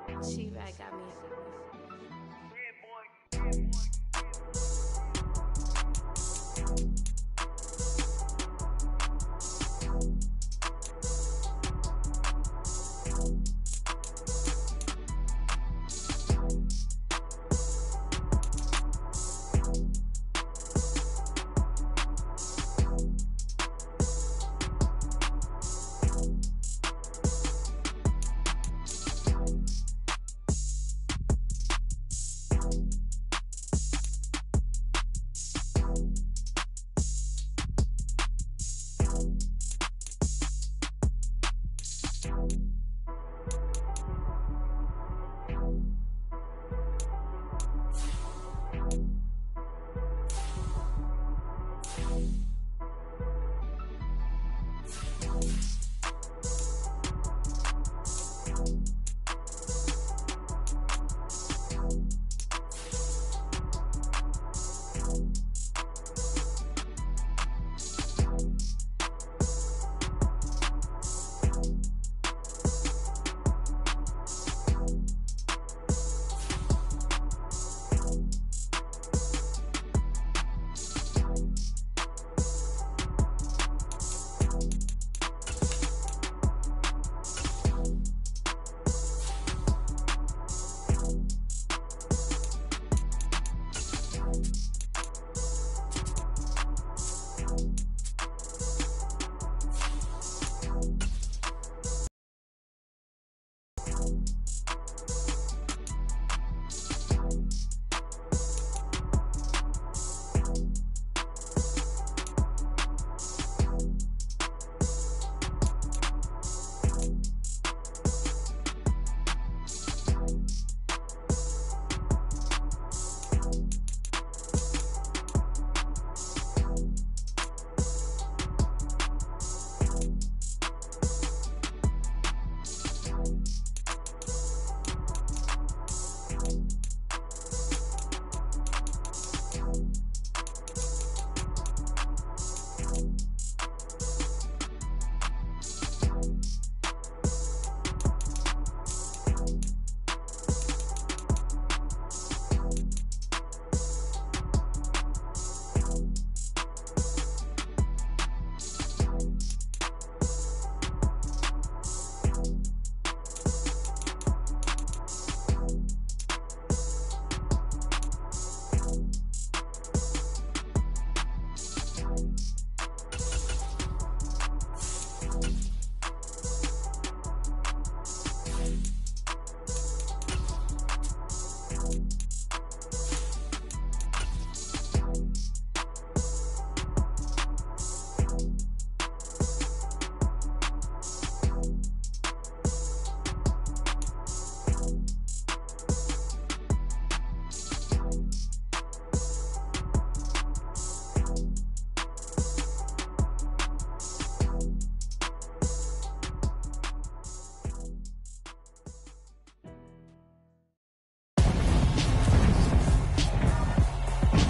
She-Rag got me.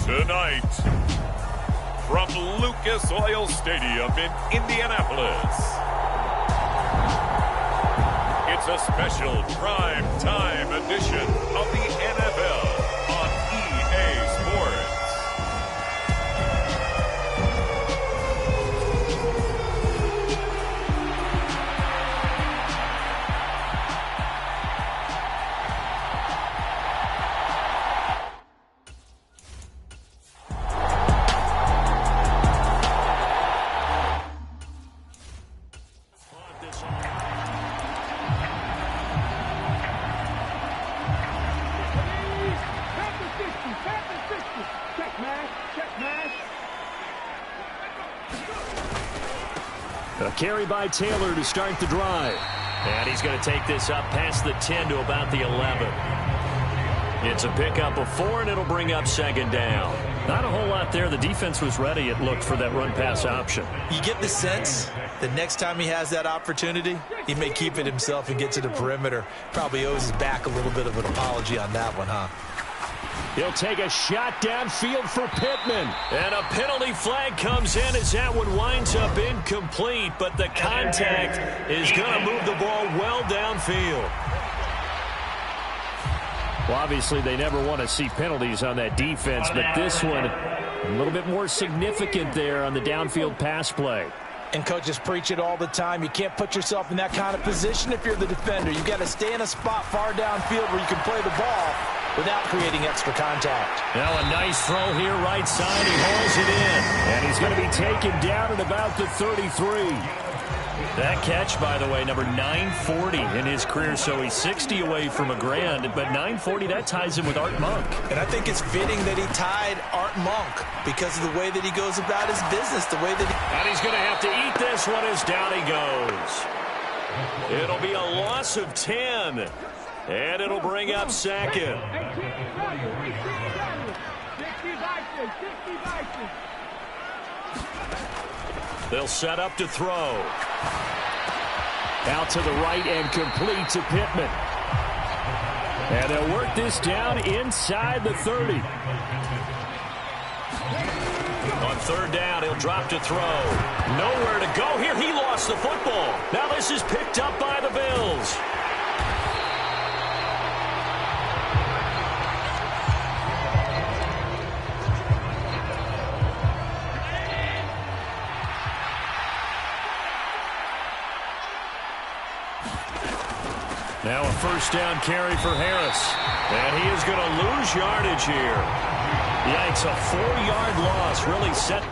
Tonight, from Lucas Oil Stadium in Indianapolis, it's a special prime time edition of the NFL on EA Sports. A carry by Taylor to start the drive. And he's going to take this up past the 10 to about the 11. It's a pickup of 4, and it'll bring up second down. Not a whole lot there. The defense was ready, it looked, for that run-pass option. You get the sense the next time he has that opportunity, he may keep it himself and get to the perimeter. Probably owes his back a little bit of an apology on that one, huh? He'll take a shot downfield for Pittman. And a penalty flag comes in as that one winds up incomplete, but the contact is going to move the ball well downfield. Well, obviously, they never want to see penalties on that defense, but this one a little bit more significant there on the downfield pass play. And coaches preach it all the time. You can't put yourself in that kind of position if you're the defender. You've got to stay in a spot far downfield where you can play the ball without creating extra contact. Now a nice throw here, right side. He hauls it in. And he's going to be taken down at about the 33. That catch, by the way, number 940 in his career, so he's 60 away from a grand, but 940, that ties him with Art Monk. And I think it's fitting that he tied Art Monk because of the way that he goes about his business, the way that he... And he's going to have to eat this one as down he goes. It'll be a loss of 10, and it'll bring up second. They'll set up to throw. Out to the right and complete to Pittman. And they'll work this down inside the 30. On third down, he'll drop to throw. Nowhere to go here. He lost the football. Now this is picked up by the Bills. Now a first down carry for Harris. And he is going to lose yardage here. Yikes, a 4-yard loss really set.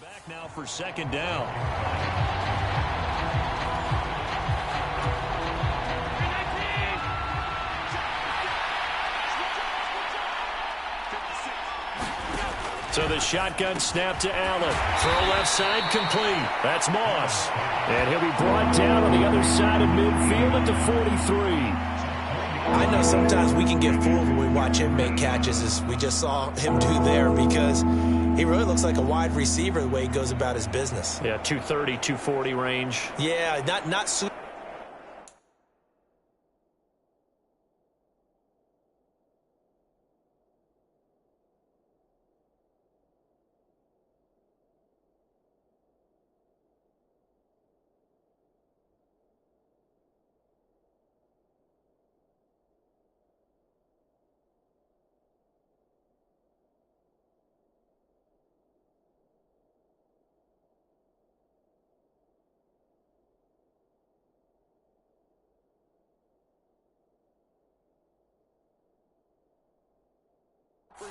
Back now for second down. So the shotgun snap to Allen. Throw left side complete. That's Moss. And he'll be brought down on the other side of midfield at the 43. I know sometimes we can get fooled when we watch him make catches, as we just saw him do there, because he really looks like a wide receiver the way he goes about his business. Yeah, 230, 240 range. Yeah, not super.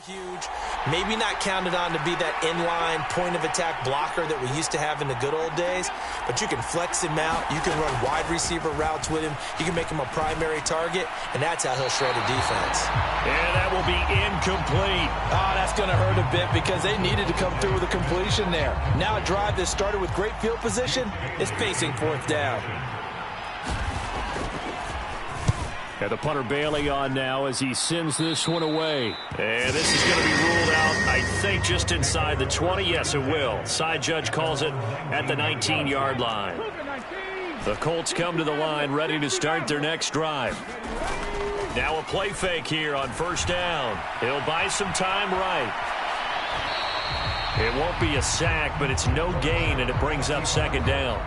Huge, maybe not counted on to be that inline point of attack blocker that we used to have in the good old days, but you can flex him out, you can run wide receiver routes with him, you can make him a primary target, and that's how he'll shred a defense. And that will be incomplete. Oh, that's going to hurt a bit because they needed to come through with a completion there. Now a drive that started with great field position is facing fourth down. And the punter Bailey on now as he sends this one away. And this is going to be ruled out, I think, just inside the 20. Yes, it will. Side judge calls it at the 19-yard line. The Colts come to the line ready to start their next drive. Now a play fake here on first down. He'll buy some time right. It won't be a sack, but it's no gain, and it brings up second down.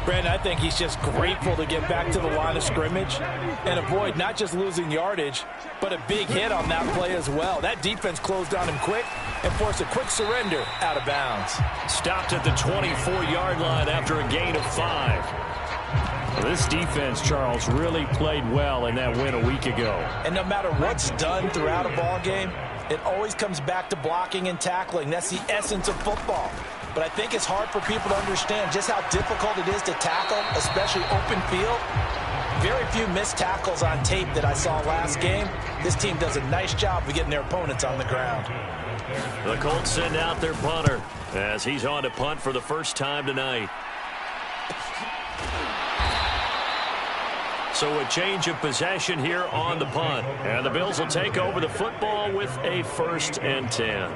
Brandon, I think he's just grateful to get back to the line of scrimmage and avoid not just losing yardage, but a big hit on that play as well. That defense closed on him quick and forced a quick surrender out of bounds. Stopped at the 24-yard line after a gain of 5. This defense, Charles, really played well in that win a week ago. And no matter what's done throughout a ball game, it always comes back to blocking and tackling. That's the essence of football. But I think it's hard for people to understand just how difficult it is to tackle, especially open field. Very few missed tackles on tape that I saw last game. This team does a nice job of getting their opponents on the ground. The Colts send out their punter as he's on to punt for the first time tonight. So a change of possession here on the punt. And the Bills will take over the football with a 1st and 10.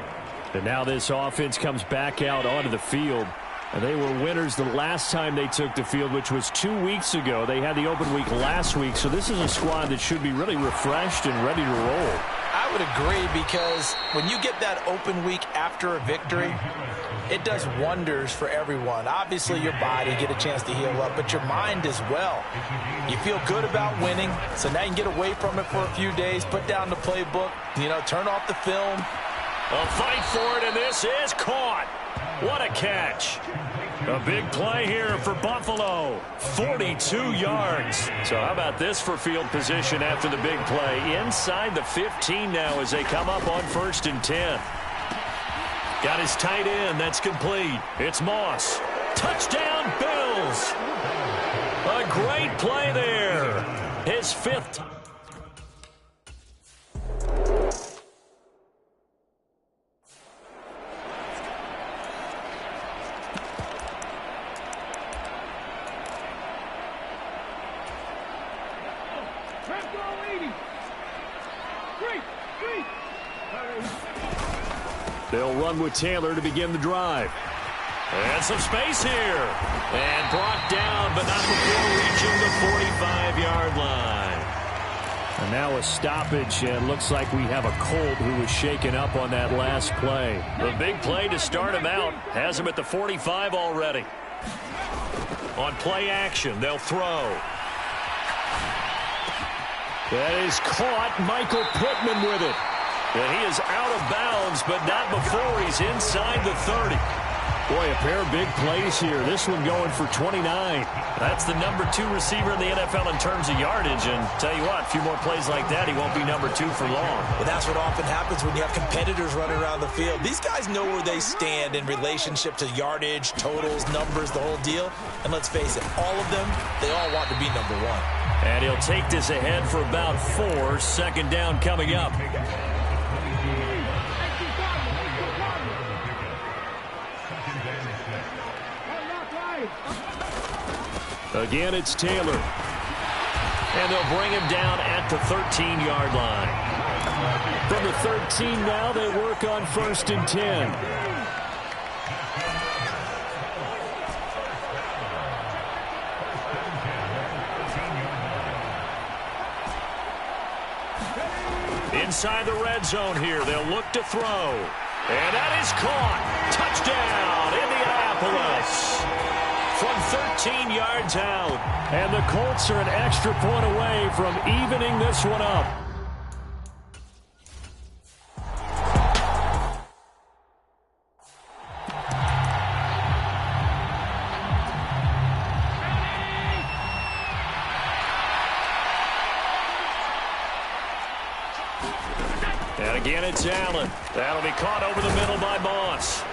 And now this offense comes back out onto the field. And they were winners the last time they took the field, which was 2 weeks ago. They had the open week last week, so this is a squad that should be really refreshed and ready to roll. I would agree, because when you get that open week after a victory, it does wonders for everyone. Obviously, your body, get a chance to heal up, but your mind as well. You feel good about winning, so now you can get away from it for a few days, put down the playbook, turn off the film. A fight for it, and this is caught. What a catch. A big play here for Buffalo. 42 yards. So how about this for field position after the big play? Inside the 15 now as they come up on 1st and 10. Got his tight end. That's complete. It's Moss. Touchdown, Bills. A great play there. His 5th. They'll run with Taylor to begin the drive. And some space here. And brought down, but not before reaching the 45-yard line. And now a stoppage, and looks like we have a Colt who was shaken up on that last play. The big play to start him out has him at the 45 already. On play action, they'll throw. That is caught. Michael Pittman with it. And he is out of bounds, but not before he's inside the 30. Boy, a pair of big plays here. This one going for 29. That's the number 2 receiver in the NFL in terms of yardage. And tell you what, a few more plays like that, he won't be number 2 for long. Well, that's what often happens when you have competitors running around the field. These guys know where they stand in relationship to yardage, totals, numbers, the whole deal. And let's face it, all of them, they all want to be number 1. And he'll take this ahead for about 4. Second down coming up. Again, it's Taylor. And they'll bring him down at the 13-yard line. From the 13 now, they work on 1st and 10. Inside the red zone here, they'll look to throw. And that is caught. Touchdown, Indianapolis. From 13 yards out. And the Colts are an extra point away from evening this one up. And again, it's Allen. That'll be caught over the middle by Moss.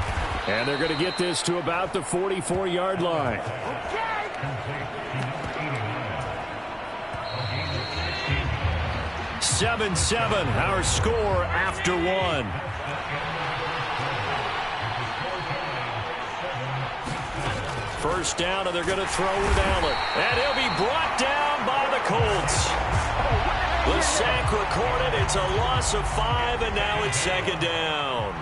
And they're going to get this to about the 44-yard line. 7-7, our score after 1. First down, and they're going to throw with Allen. And he'll be brought down by the Colts. The sack recorded. It's a loss of 5, and now it's second down.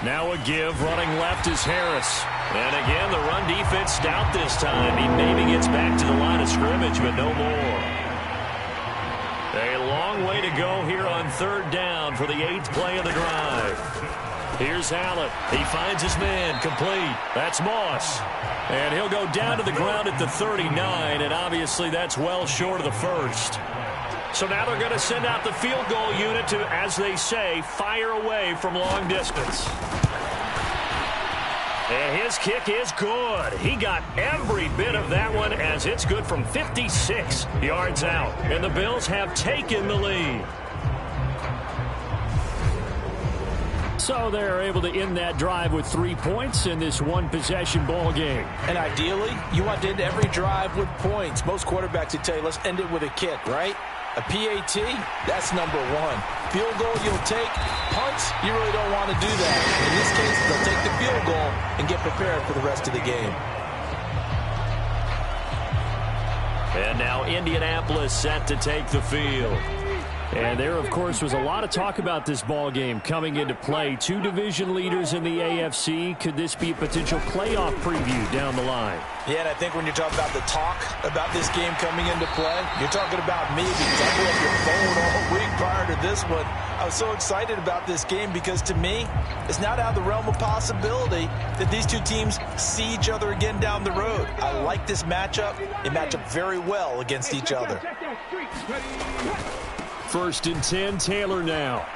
Now a give, running left is Harris. And again, the run defense stout this time. He maybe gets back to the line of scrimmage, but no more. A long way to go here on 3rd down for the 8th play of the drive. Here's Allen. He finds his man, complete. That's Moss. And he'll go down to the ground at the 39, and obviously that's well short of the first. So now they're going to send out the field goal unit to, as they say, fire away from long distance. And his kick is good. He got every bit of that one as it's good from 56 yards out. And the Bills have taken the lead. So they're able to end that drive with 3 points in this one-possession ball game. And ideally, you want to end every drive with points. Most quarterbacks would tell you, let's end it with a kick, right? A PAT, that's number 1. Field goal you'll take. Punts, you really don't want to do that. In this case, they'll take the field goal and get prepared for the rest of the game. And now Indianapolis set to take the field. And there, of course, was a lot of talk about this ball game coming into play. 2 division leaders in the AFC. Could this be a potential playoff preview down the line? Yeah, and I think when you're talking about the talk about this game coming into play, you're talking about me because I blew up your phone all week prior to this one. I was so excited about this game because, to me, it's not out of the realm of possibility that these two teams see each other again down the road. I like this matchup. They match up very well against each other. 1st and 10, Taylor now.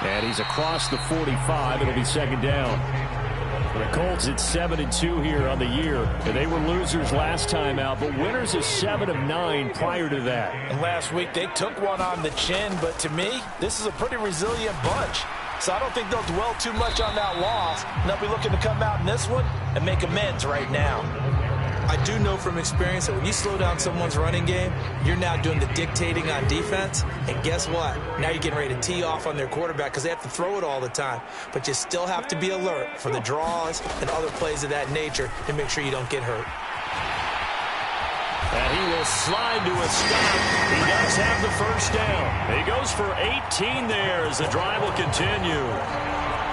And he's across the 45. It'll be 2nd down. For the Colts, it's 7-2 here on the year. And they were losers last time out, but winners is 7 of 9 prior to that. And last week, they took one on the chin, but to me, this is a pretty resilient bunch. So I don't think they'll dwell too much on that loss. And they'll be looking to come out in this one and make amends right now. I do know from experience that when you slow down someone's running game, you're now doing the dictating on defense. And guess what? Now you're getting ready to tee off on their quarterback because they have to throw it all the time. But you still have to be alert for the draws and other plays of that nature to make sure you don't get hurt. And he will slide to a stop. He does have the first down. He goes for 18 there as the drive will continue.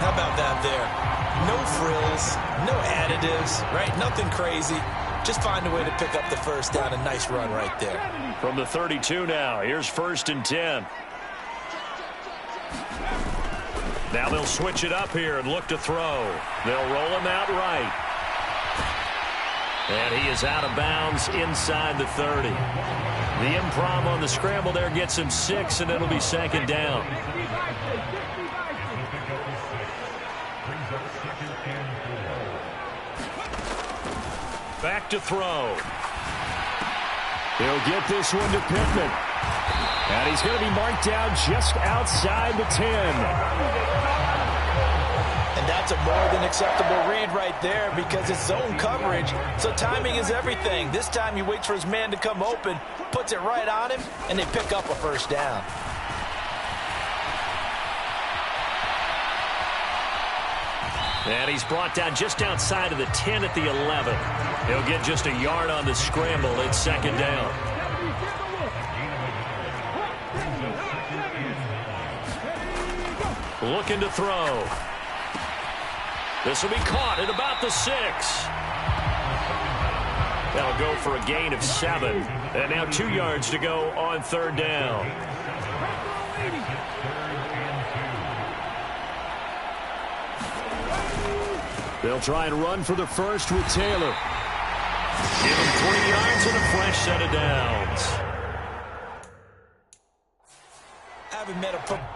How about that there? No frills, no additives, right? Nothing crazy. Just find a way to pick up the first down. A nice run right there. From the 32 now, here's 1st and 10. Now they'll switch it up here and look to throw. They'll roll him out right. And he is out of bounds inside the 30. The improv on the scramble there gets him 6, and it'll be second down. Back to throw. He'll get this one to Pittman. And he's going to be marked down just outside the 10. And that's a more than acceptable read right there because it's zone coverage, so timing is everything. This time he waits for his man to come open, puts it right on him, and they pick up a first down. And he's brought down just outside of the 10 at the 11. He'll get just a yard on the scramble. It's second down. Looking to throw. This will be caught at about the 6. That'll go for a gain of 7. And now 2 yards to go on third down. They'll try and run for the first with Taylor. Give him 3 yards and a fresh set of downs. Haven't met a football.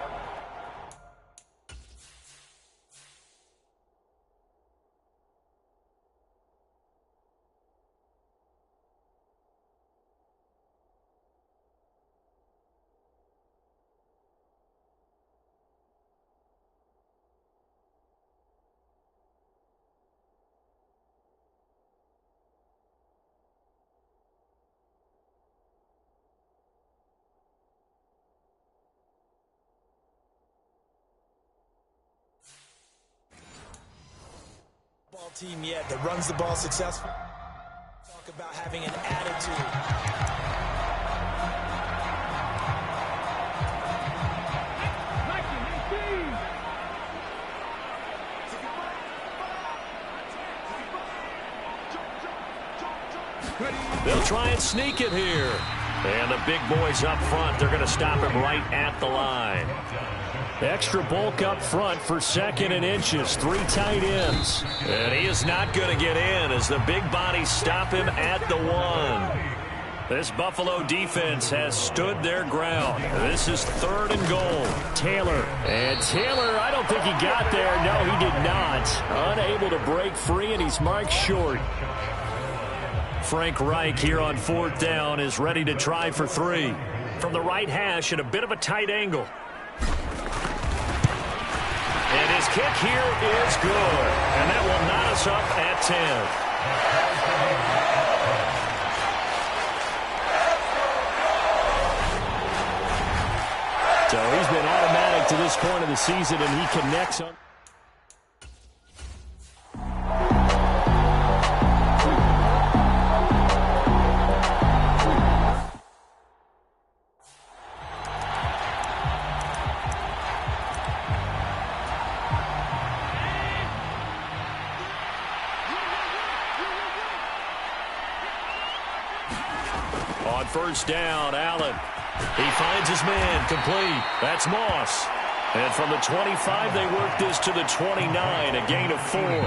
Team yet that runs the ball successfully. Talk about having an attitude. They'll try and sneak it here. And the big boys up front, they're going to stop him right at the line. Extra bulk up front for 2nd and inches. 3 tight ends. And he is not going to get in as the big bodies stop him at the 1. This Buffalo defense has stood their ground. This is 3rd and goal. Taylor. And Taylor, I don't think he got there. No, he did not. Unable to break free, and he's marked short. Frank Reich here on 4th down is ready to try for 3. From the right hash at a bit of a tight angle. And his kick here is good. And that will knot us up at 10. So he's been automatic to this point of the season, and he connects on. On first down, Allen. He finds his man, complete. That's Moss. And from the 25, they work this to the 29, a gain of 4.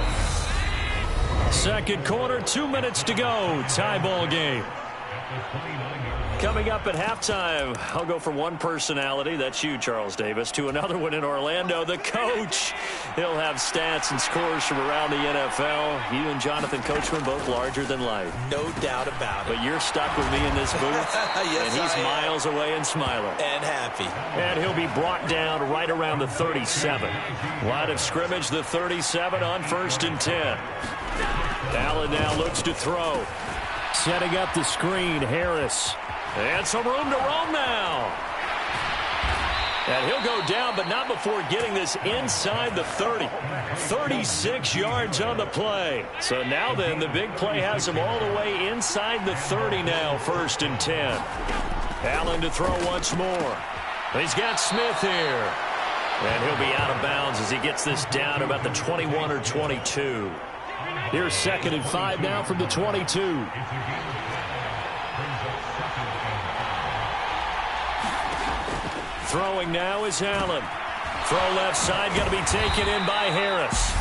Second quarter, 2 minutes to go. Tie ball game. Coming up at halftime, I'll go from one personality, that's you, Charles Davis, to another one in Orlando, the coach. He'll have stats and scores from around the NFL. You and Jonathan Coachman both larger than life. No doubt about it. But you're stuck with me in this booth. Yes, and he's miles away and smiling. And happy. And he'll be brought down right around the 37. Line of scrimmage, the 37 on 1st and 10. Allen now looks to throw. Setting up the screen, Harris. And some room to roam now. And he'll go down, but not before getting this inside the 30. 36 yards on the play. So now then, the big play has him all the way inside the 30 now, 1st and 10. Allen to throw once more. He's got Smith here. And he'll be out of bounds as he gets this down about the 21 or 22. Here's 2nd and 5 now from the 22. Throwing now is Allen. Throw left side, going to be taken in by Harris.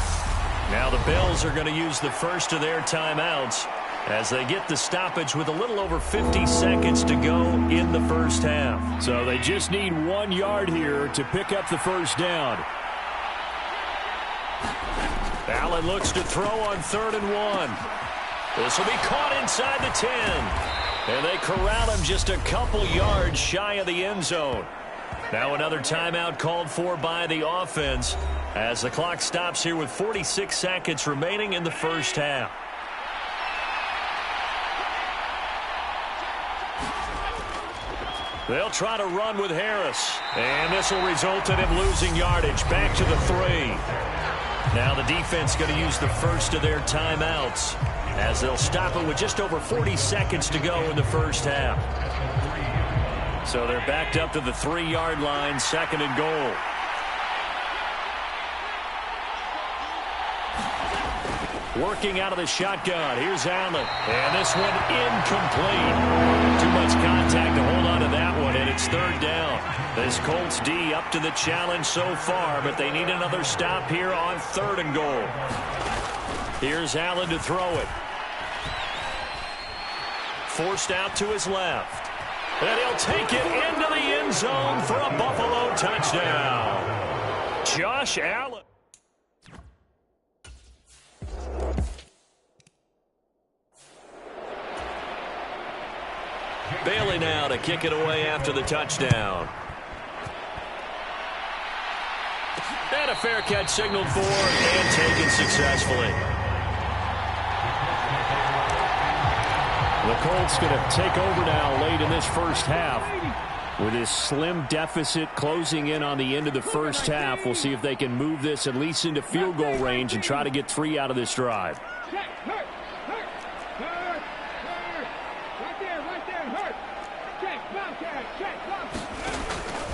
Now the Bills are going to use the first of their timeouts. as they get the stoppage with a little over 50 seconds to go in the first half. So they just need 1 yard here to pick up the first down. Allen looks to throw on 3rd and 1. This will be caught inside the 10. And they corral him just a couple yards shy of the end zone. Now another timeout called for by the offense as the clock stops here with 46 seconds remaining in the first half. They'll try to run with Harris. And this will result in him losing yardage back to the 3. Now the defense going to use the first of their timeouts as they'll stop it with just over 40 seconds to go in the first half. So they're backed up to the 3-yard line, 2nd and goal. Working out of the shotgun. Here's Allen. And this one incomplete. Too much contact to hold on to that one, and it's 3rd down. This Colts D up to the challenge so far, but they need another stop here on 3rd and goal. Here's Allen to throw it. Forced out to his left. And he'll take it into the end zone for a Buffalo touchdown. Josh Allen. Bailey now to kick it away after the touchdown. And a fair catch signaled for and taken successfully. The Colts going to take over now late in this first half. With this slim deficit closing in on the end of the first half, we'll see if they can move this at least into field goal range and try to get 3 out of this drive.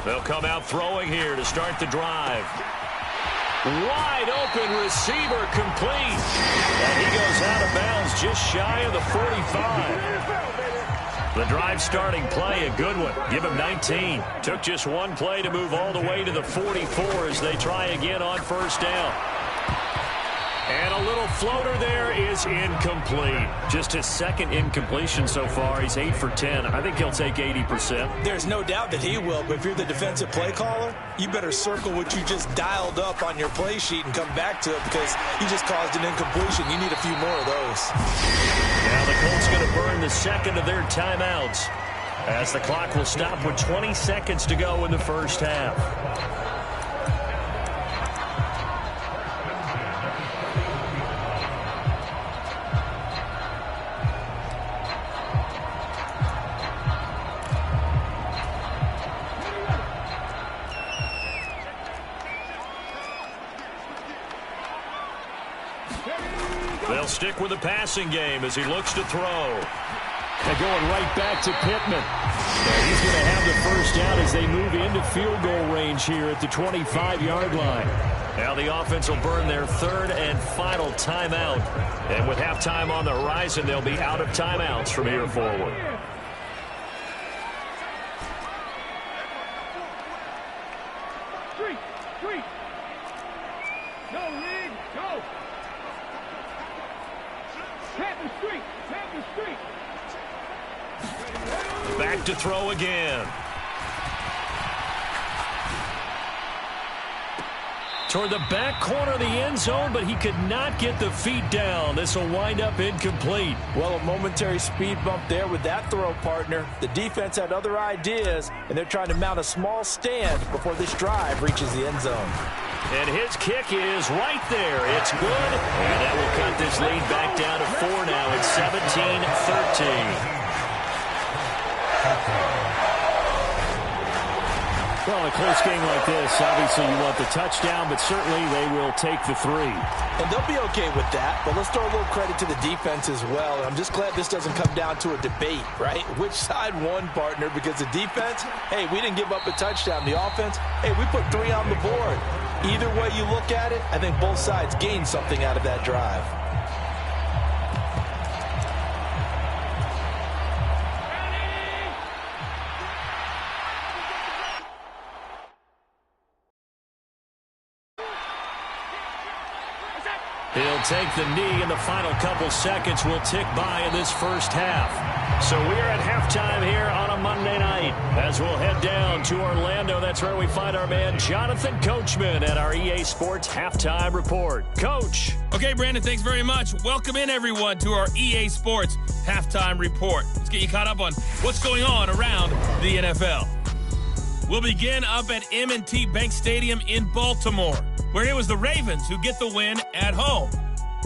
They'll come out throwing here to start the drive. Wide open receiver complete. And he goes out of bounds just shy of the 45. The drive starting play, a good one. Give him 19. Took just 1 play to move all the way to the 44 as they try again on 1st down. And a little floater there is incomplete. Just his 2nd incompletion so far. He's 8 for 10. I think he'll take 80%. There's no doubt that he will, but if you're the defensive play caller, you better circle what you just dialed up on your play sheet and come back to it because you just caused an incompletion. You need a few more of those. Now the Colts going to burn the 2nd of their timeouts as the clock will stop with 20 seconds to go in the first half. They'll stick with the passing game as he looks to throw. They're going right back to Pittman. And he's going to have the first down as they move into field goal range here at the 25-yard line. Now the offense will burn their 3rd and final timeout. And with halftime on the horizon, they'll be out of timeouts from here forward. Back to throw again. Toward the back corner of the end zone, but he could not get the feet down. This will wind up incomplete. Well, a momentary speed bump there with that throw, partner. The defense had other ideas, and they're trying to mount a small stand before this drive reaches the end zone. And his kick is right there. It's good, and that will cut this lead back down to 4 now. It's 17-13. Well, in a close game like this, obviously you want the touchdown, but certainly they will take the 3. And they'll be okay with that, but let's throw a little credit to the defense as well. And I'm just glad this doesn't come down to a debate, right? Which side won, partner? Because the defense, hey, we didn't give up a touchdown. The offense, hey, we put 3 on the board. Either way you look at it, I think both sides gained something out of that drive. He'll take the knee, and the final couple seconds will tick by in this first half. So we're at halftime here on a Monday night as we'll head down to Orlando. That's where we find our man Jonathan Coachman at our EA Sports Halftime Report. Coach. Okay, Brandon, thanks very much. Welcome in, everyone, to our EA Sports Halftime Report. Let's get you caught up on what's going on around the NFL. We'll begin up at M&T Bank Stadium in Baltimore, where it was the Ravens who get the win at home.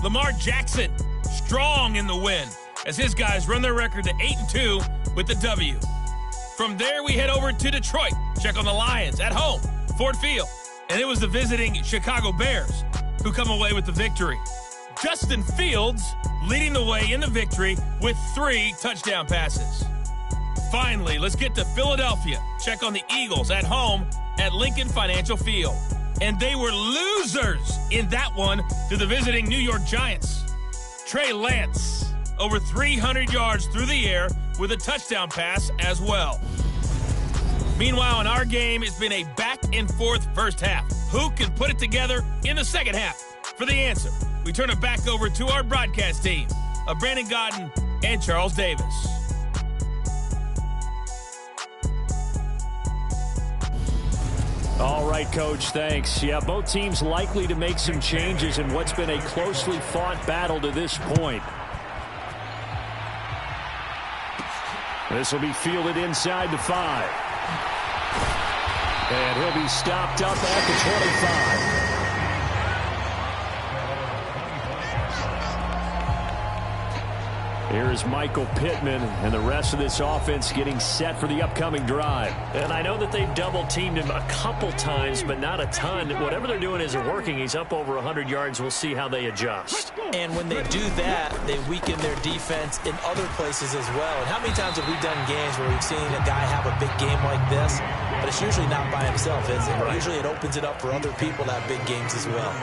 Lamar Jackson strong in the win as his guys run their record to 8-2 with the W. From there, we head over to Detroit, check on the Lions at home, Ford Field. And it was the visiting Chicago Bears who come away with the victory. Justin Fields leading the way in the victory with 3 touchdown passes. Finally, let's get to Philadelphia, check on the Eagles at home at Lincoln Financial Field. And they were losers in that one to the visiting New York Giants. Trey Lance, over 300 yards through the air with a touchdown pass as well. Meanwhile, in our game, it's been a back-and-forth first half. Who can put it together in the second half? For the answer, we turn it back over to our broadcast team of Brandon Godden and Charles Davis. All right, Coach, thanks. Yeah, both teams likely to make some changes in what's been a closely fought battle to this point. This will be fielded inside the 5. And he'll be stopped up at the 25. Here's Michael Pittman and the rest of this offense getting set for the upcoming drive. And I know that they've double-teamed him a couple times, but not a ton. Whatever they're doing isn't working. He's up over 100 yards. We'll see how they adjust. And when they do that, they weaken their defense in other places as well. And how many times have we done games where we've seen a guy have a big game like this? But it's usually not by himself, is it? Right. Usually it opens it up for other people to have big games as well.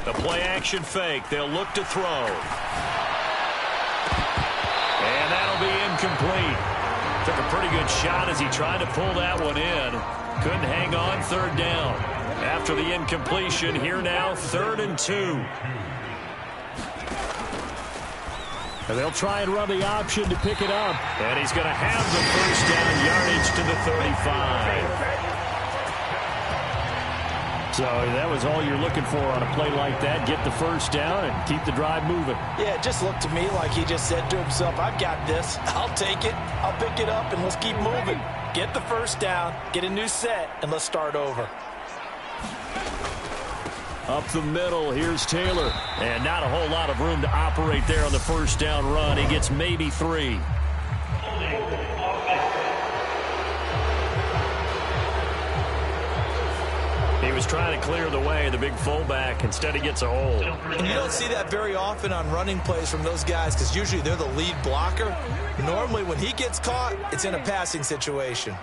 The play-action fake. They'll look to throw. And that'll be incomplete. Took a pretty good shot as he tried to pull that one in. Couldn't hang on, third down. After the incompletion, here now, 3rd and 2. And they'll try and run the option to pick it up. And he's going to have the first down yardage to the 35. So that was all you're looking for on a play like that. Get the first down and keep the drive moving. Yeah, it just looked to me like he just said to himself, I've got this. I'll take it. I'll pick it up, and let's keep moving. Get the first down, get a new set, and let's start over. Up the middle, here's Taylor. And not a whole lot of room to operate there on the first down run. He gets maybe 3. He was trying to clear the way, the big fullback. Instead, he gets a hold. And you don't see that very often on running plays from those guys because usually they're the lead blocker. Normally, when he gets caught, it's in a passing situation.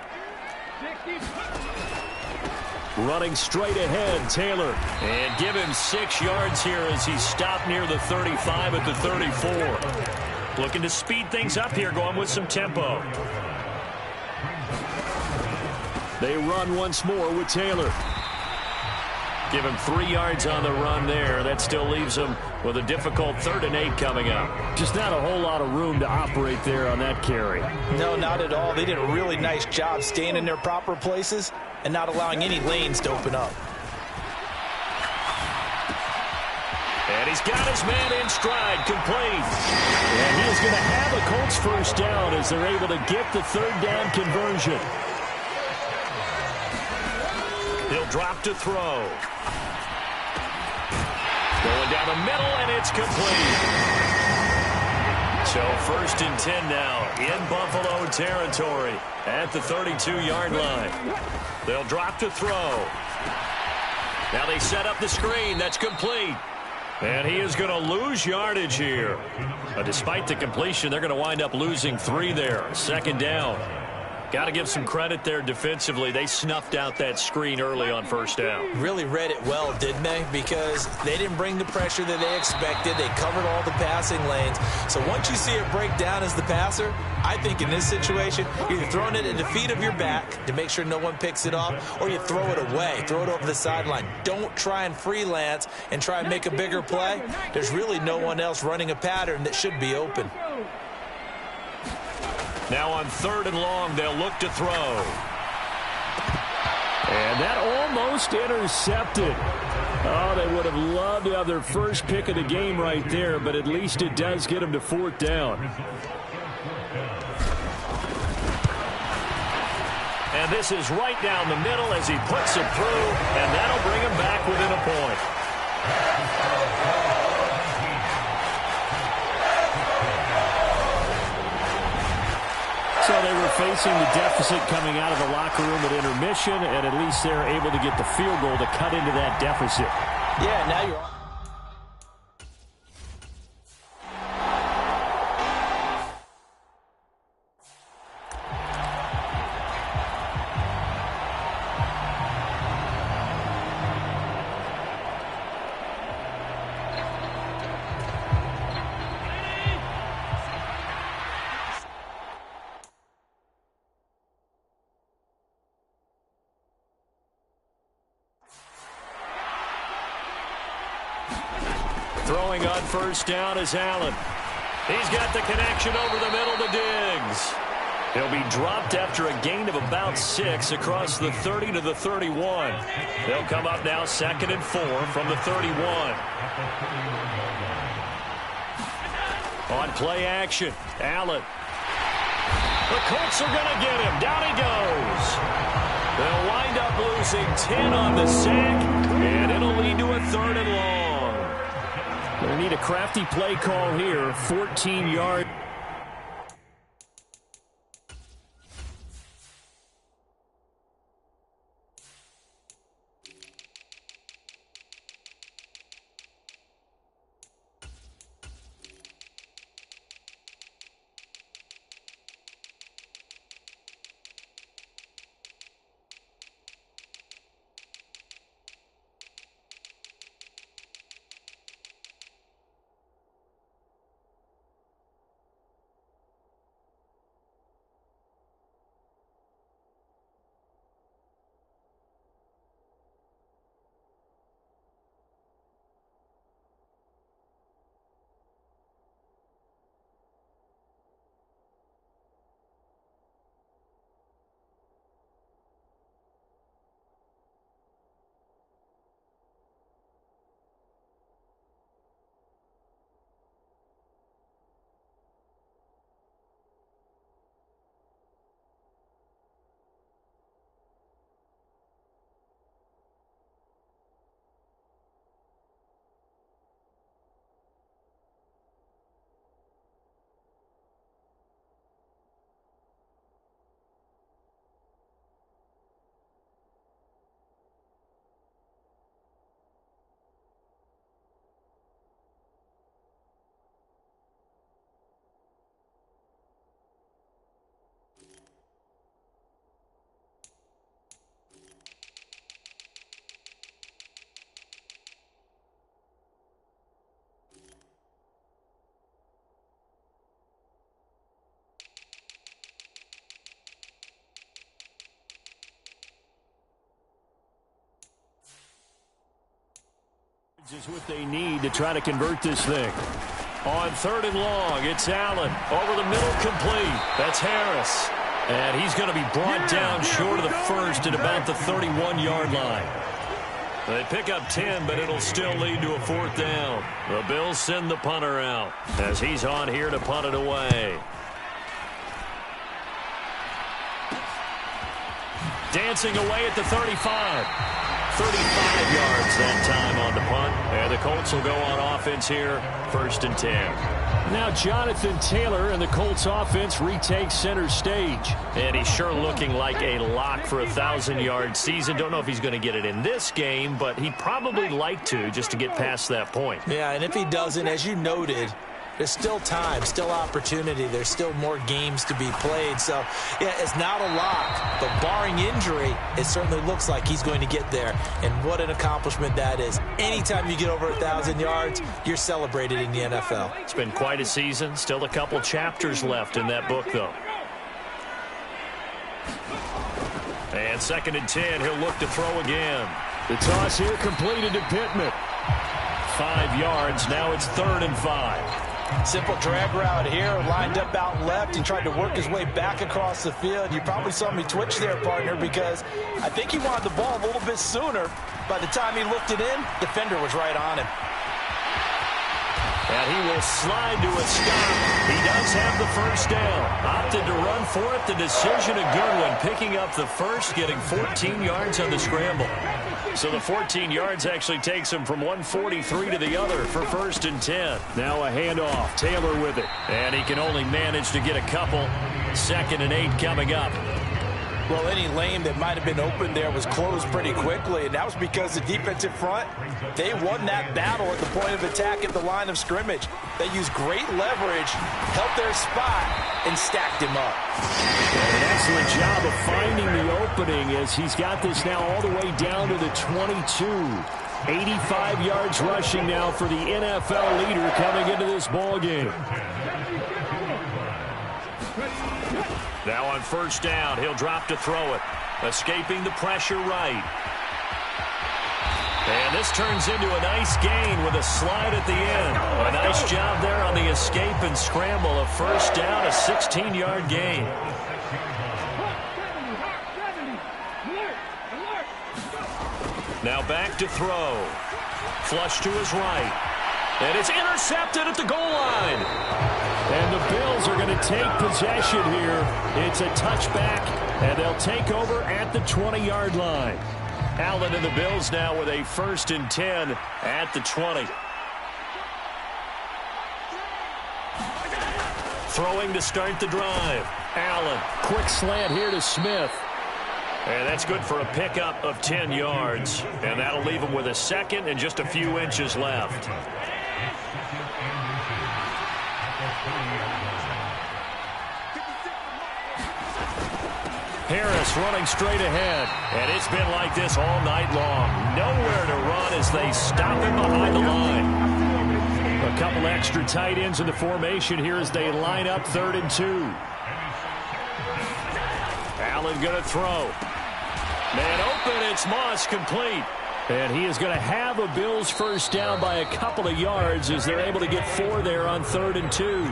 Running straight ahead, Taylor. And give him 6 yards here as he stopped near the 35 at the 34. Looking to speed things up here, going with some tempo. They run once more with Taylor. Give him 3 yards on the run there. That still leaves him with a difficult 3rd and 8 coming up. Just not a whole lot of room to operate there on that carry. No, not at all. They did a really nice job staying in their proper places and not allowing any lanes to open up. And he's got his man in stride, complete. And he is going to have a Colts first down as they're able to get the 3rd down conversion. He'll drop to throw. Going down the middle, and it's complete. So 1st and 10 now in Buffalo territory at the 32-yard line. They'll drop to throw. Now they set up the screen. That's complete. And he is going to lose yardage here. But despite the completion, they're going to wind up losing 3 there. 2nd down. Got to give some credit there defensively. They snuffed out that screen early on first down. Really read it well, didn't they? Because they didn't bring the pressure that they expected. They covered all the passing lanes. So once you see it break down as the passer, I think in this situation, you're either throwing it at the feet of your back to make sure no one picks it off, or you throw it away, throw it over the sideline. Don't try and freelance and try and make a bigger play. There's really no one else running a pattern that should be open. Now on 3rd and long, they'll look to throw. And that almost intercepted. Oh, they would have loved to have their first pick of the game right there, but at least it does get them to 4th down. And this is right down the middle as he puts it through, and that'll bring him back within a point. So they were facing the deficit coming out of the locker room at intermission, and at least they're able to get the field goal to cut into that deficit. Yeah, now you're on. Throwing on first down is Allen. He's got the connection over the middle to Diggs. He'll be dropped after a gain of about 6 across the 30 to the 31. They'll come up now 2nd and 4 from the 31. On play action, Allen. The Colts are going to get him. Down he goes. They'll wind up losing 10 on the sack, and it'll lead to a 3rd and long. They need a crafty play call here. 14 yards. Is what they need to try to convert this thing. On 3rd and long, it's Allen. Over the middle, complete. That's Harris. And he's going to be brought down short of the first at about the 31-yard line. They pick up 10, but it'll still lead to a 4th down. The Bills send the punter out as he's on here to punt it away. Dancing away at the 35. 35 yards that time on the punt. And the Colts will go on offense here, 1st and 10. Now Jonathan Taylor and the Colts offense retake center stage. And he's sure looking like a lock for a 1,000-yard season. Don't know if he's going to get it in this game, but he'd probably like to just to get past that point. Yeah, and if he doesn't, as you noted, There's still time, still opportunity. There's still more games to be played. So, yeah, it's not a lock. But barring injury, it certainly looks like he's going to get there. And what an accomplishment that is. Anytime you get over 1,000 yards, you're celebrated in the NFL. It's been quite a season. Still a couple chapters left in that book, though. And 2nd and 10, he'll look to throw again. The toss here completed to Pittman. 5 yards, now it's 3rd and 5. Simple drag route here, lined up out left and tried to work his way back across the field. You probably saw me twitch there, partner, because I think he wanted the ball a little bit sooner. By the time he looked it in, defender was right on him. And he will slide to a stop. He does have the first down. Opted to run for it. The decision, a good one. Picking up the first, getting 14 yards on the scramble. So the 14 yards actually takes him from 143 to the other for 1st and 10. Now a handoff. Taylor with it. And he can only manage to get a couple. 2nd and 8 coming up. Well, any lane that might have been open there was closed pretty quickly, and that was because the defensive front, they won that battle at the point of attack at the line of scrimmage. They used great leverage, helped their spot, and stacked him up. An excellent job of finding the opening as he's got this now all the way down to the 22. 85 yards rushing now for the NFL leader coming into this ball game. Now on 1st down, he'll drop to throw it. Escaping the pressure right. And this turns into a nice gain with a slide at the end. A nice job there on the escape and scramble. A 1st down, a 16-yard gain. Now back to throw. Flush to his right. And it's intercepted at the goal line. And the Bills are going to take possession here. It's a touchback, and they'll take over at the 20-yard line. Allen and the Bills now with a 1st and 10 at the 20. Throwing to start the drive. Allen, quick slant here to Smith. And that's good for a pickup of 10 yards. And that'll leave him with a 2nd and just a few inches left. Harris running straight ahead. And it's been like this all night long. Nowhere to run as they stop him behind the line. A couple extra tight ends in the formation here as they line up 3rd and 2. Allen going to throw. Man open, it's Moss, complete. And he is going to have a Bills 1st down by a couple of yards as they're able to get 4 there on 3rd and 2.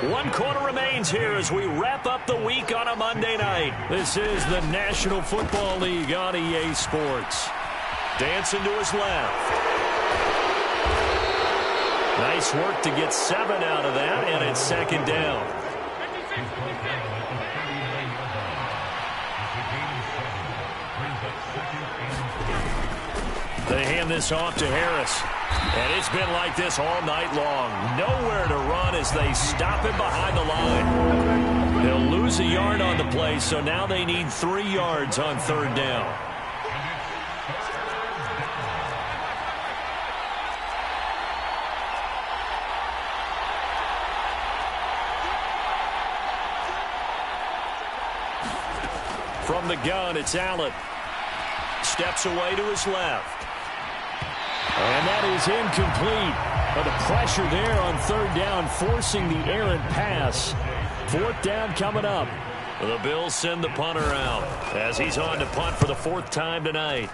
1 quarter remains here as we wrap up the week on a Monday night. This is the National Football League on EA Sports. Dancing to his left. Nice work to get 7 out of that, and it's 2nd down. They hand this off to Harris. And it's been like this all night long. Nowhere to run as they stop him behind the line. They'll lose a yard on the play, so now they need 3 yards on 3rd down. From the gun, it's Allen. Steps away to his left. And that is incomplete. But the pressure there on 3rd down, forcing the errant pass. 4th down coming up. The Bills send the punter out as he's on to punt for the 4th time tonight.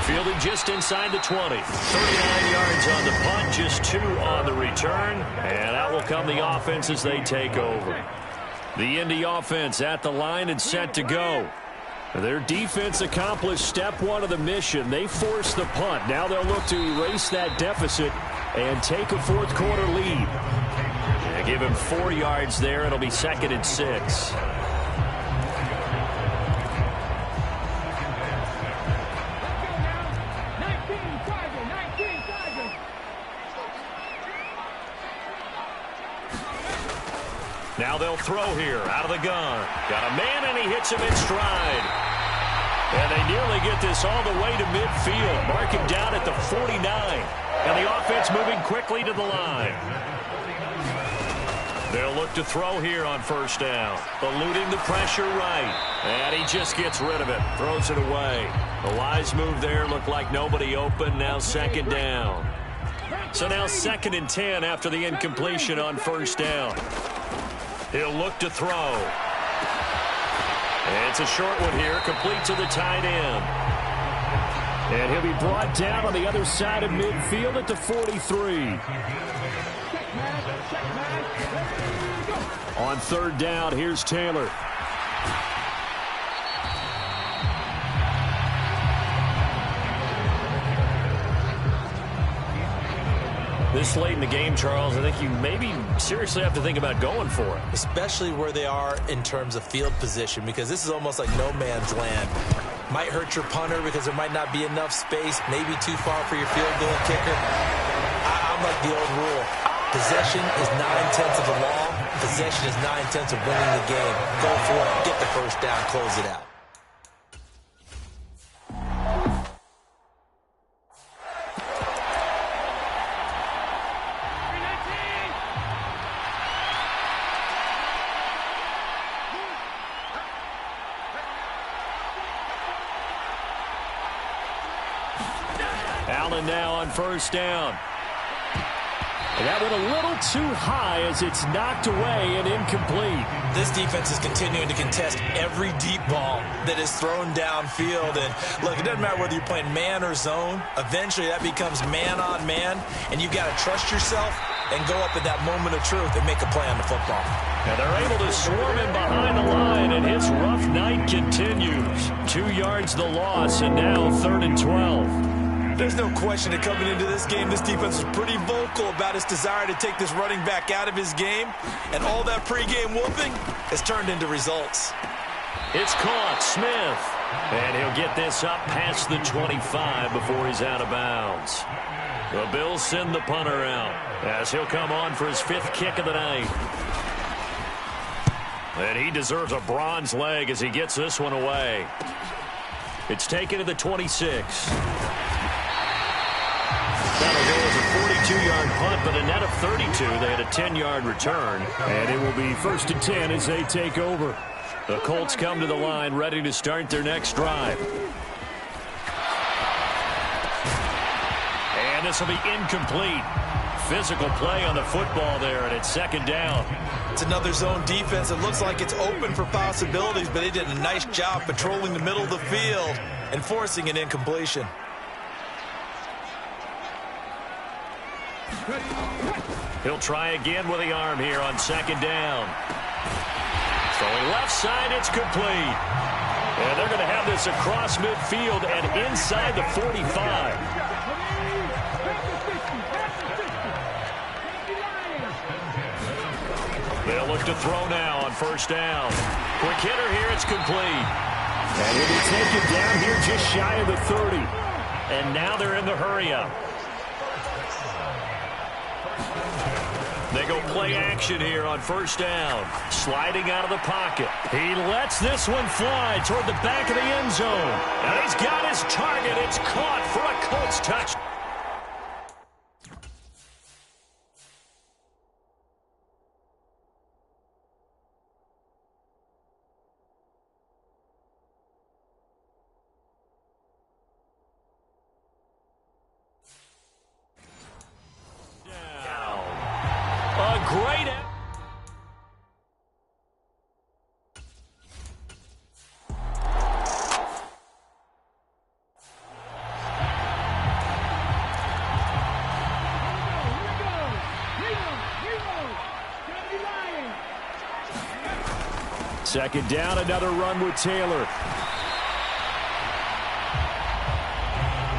Fielded just inside the 20. 39 yards on the punt, just 2 on the return. And out will come the offense as they take over. The Indy offense at the line and set to go. Their defense accomplished step 1 of the mission. They forced the punt. Now they'll look to erase that deficit and take a 4th quarter lead. They give him 4 yards there. It'll be 2nd and 6. Now they'll throw here out of the gun. Got a man, and he hits him in stride. And they nearly get this all the way to midfield. Mark him down at the 49. And the offense moving quickly to the line. They'll look to throw here on first down. Eluding the pressure right. And he just gets rid of it. Throws it away. A wise move there. Looked like nobody open. Now second down. So now 2nd and 10 after the incompletion on first down. He'll look to throw. And it's a short one here. Complete to the tight end. And he'll be brought down on the other side of midfield at the 43. On 3rd down, here's Taylor. This late in the game, Charles, I think you maybe seriously have to think about going for it. Especially where they are in terms of field position, because this is almost like no man's land. Might hurt your punter because there might not be enough space, maybe too far for your field goal kicker. I'm like the old rule. Possession is 9/10 of the law. Possession is 9/10 of winning the game. Go for it. Get the first down. Close it out. Allen now on first down. And that went a little too high as it's knocked away and incomplete. This defense is continuing to contest every deep ball that is thrown downfield. And look, it doesn't matter whether you're playing man or zone. Eventually that becomes man on man. And you've got to trust yourself and go up at that moment of truth and make a play on the football. And they're able to swarm him behind the line, and his rough night continues. 2 yards the loss, and now 3rd and 12. There's no question that coming into this game, this defense was pretty vocal about its desire to take this running back out of his game. And all that pregame whooping has turned into results. It's caught. Smith. And he'll get this up past the 25 before he's out of bounds. The Bills send the punter out as he'll come on for his 5th kick of the night. And he deserves a bronze leg as he gets this one away. It's taken to the 26. That'll go as a 42-yard punt, but a net of 32. They had a 10-yard return. And it will be 1st and 10 as they take over. The Colts come to the line ready to start their next drive. And this will be incomplete. Physical play on the football there, and it's 2nd down. It's another zone defense. It looks like it's open for possibilities, but they did a nice job patrolling the middle of the field and forcing an incompletion. He'll try again with the arm here on 2nd down. Throwing left side, it's complete. And they're going to have this across midfield and inside the 45. They'll look to throw now on 1st down. Quick hitter here, it's complete. And he'll be taken down here just shy of the 30. And now they're in the hurry-up. They go play action here on 1st down. Sliding out of the pocket. He lets this one fly toward the back of the end zone. And he's got his target. It's caught for a Colts touchdown. Great. Second down, another run with Taylor.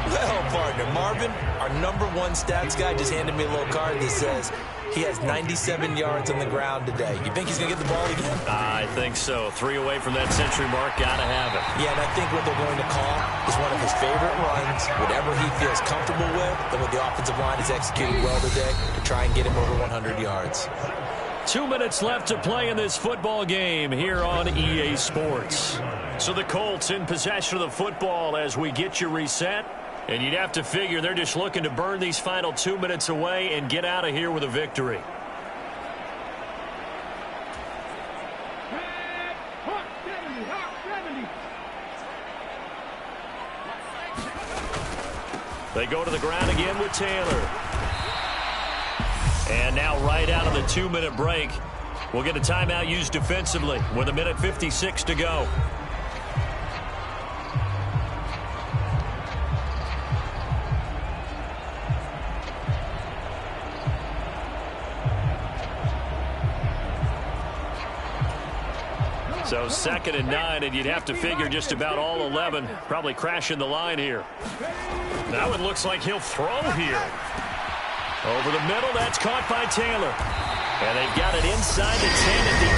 Well, partner, Marvin, our #1 stats guy, just handed me a little card that says he has 97 yards on the ground today. You think he's going to get the ball again? I think so. 3 away from that century mark. Got to have it. Yeah, and I think what they're going to call is one of his favorite runs, whatever he feels comfortable with, and what the offensive line has executed well today to try and get him over 100 yards. 2 minutes left to play in this football game here on EA Sports. So the Colts in possession of the football as we get you reset. And you'd have to figure they're just looking to burn these final 2 minutes away and get out of here with a victory. They go to the ground again with Taylor. And now right out of the 2-minute break, we'll get a timeout used defensively with 1:56 to go. So 2nd and 9, and you'd have to figure just about all 11 probably crashing the line here. Now it looks like he'll throw here. Over the middle, that's caught by Taylor. And they've got it inside the 10 at the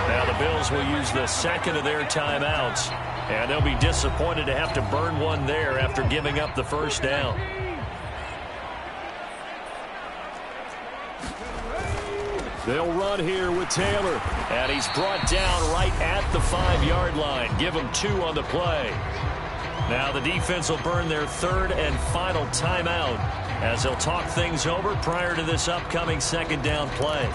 8. Now the Bills will use the second of their timeouts. And they'll be disappointed to have to burn one there after giving up the first down. They'll run here with Taylor. And he's brought down right at the 5-yard line. Give him 2 on the play. Now the defense will burn their 3rd and final timeout as they'll talk things over prior to this upcoming 2nd down play.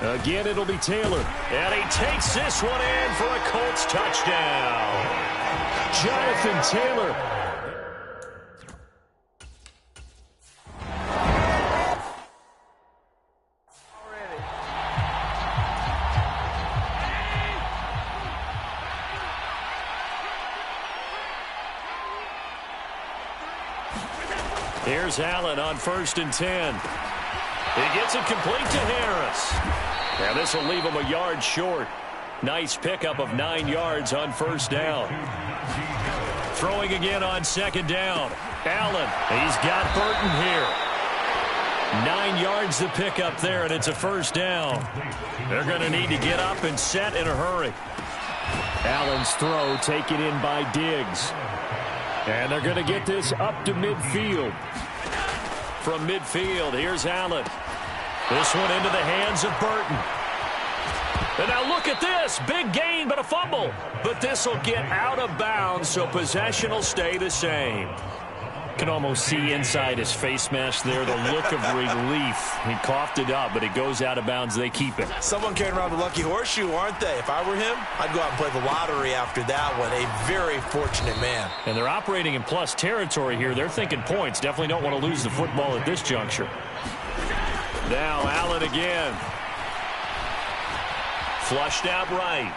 Again, it'll be Taylor. And he takes this one in for a Colts touchdown. Jonathan Taylor. Here's Allen on 1st and 10. He gets it complete to Harris. And this will leave him a yard short. Nice pickup of 9 yards on 1st down. Throwing again on 2nd down. Allen, he's got Burton here. 9 yards to pick up there, and it's a 1st down. They're going to need to get up and set in a hurry. Allen's throw taken in by Diggs. And they're going to get this up to midfield. From midfield, here's Allen. This one into the hands of Burton. And now look at this. Big gain, but a fumble. But this will get out of bounds, so possession will stay the same. Can almost see inside his face mask there the look of relief. He coughed it up, but it goes out of bounds. They keep it. Someone carrying around the lucky horseshoe, aren't they? If I were him, I'd go out and play the lottery after that one. A very fortunate man. And they're operating in plus territory here. They're thinking points. Definitely don't want to lose the football at this juncture. Now Allen again. Flushed out right.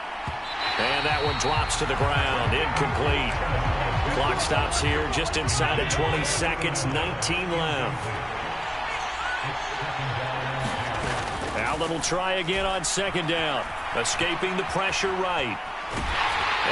And that one drops to the ground. Incomplete. Clock stops here just inside of 20 seconds. 19 left. Allen will try again on 2nd down. Escaping the pressure right.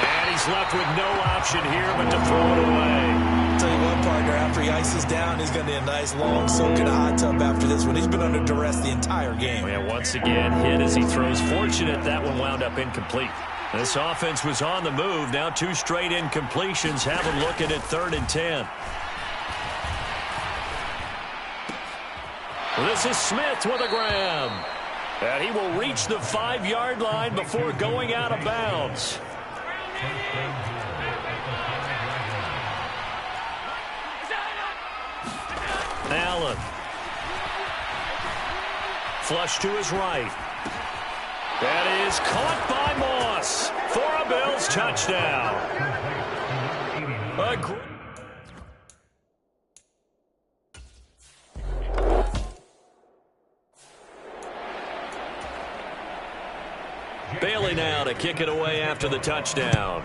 And he's left with no option here but to throw it away. I'll tell you what, partner, after he ices down, he's going to need a nice long soak in a hot tub after this one. He's been under duress the entire game. And once again, hit as he throws. Fortunate that one wound up incomplete. This offense was on the move. Now 2 straight incompletions. Have them looking at 3rd and 10. This is Smith with a grab. And he will reach the 5-yard line before going out of bounds. Allen. Flush to his right. That is caught by Moss for a Bills touchdown. Bailey now to kick it away after the touchdown.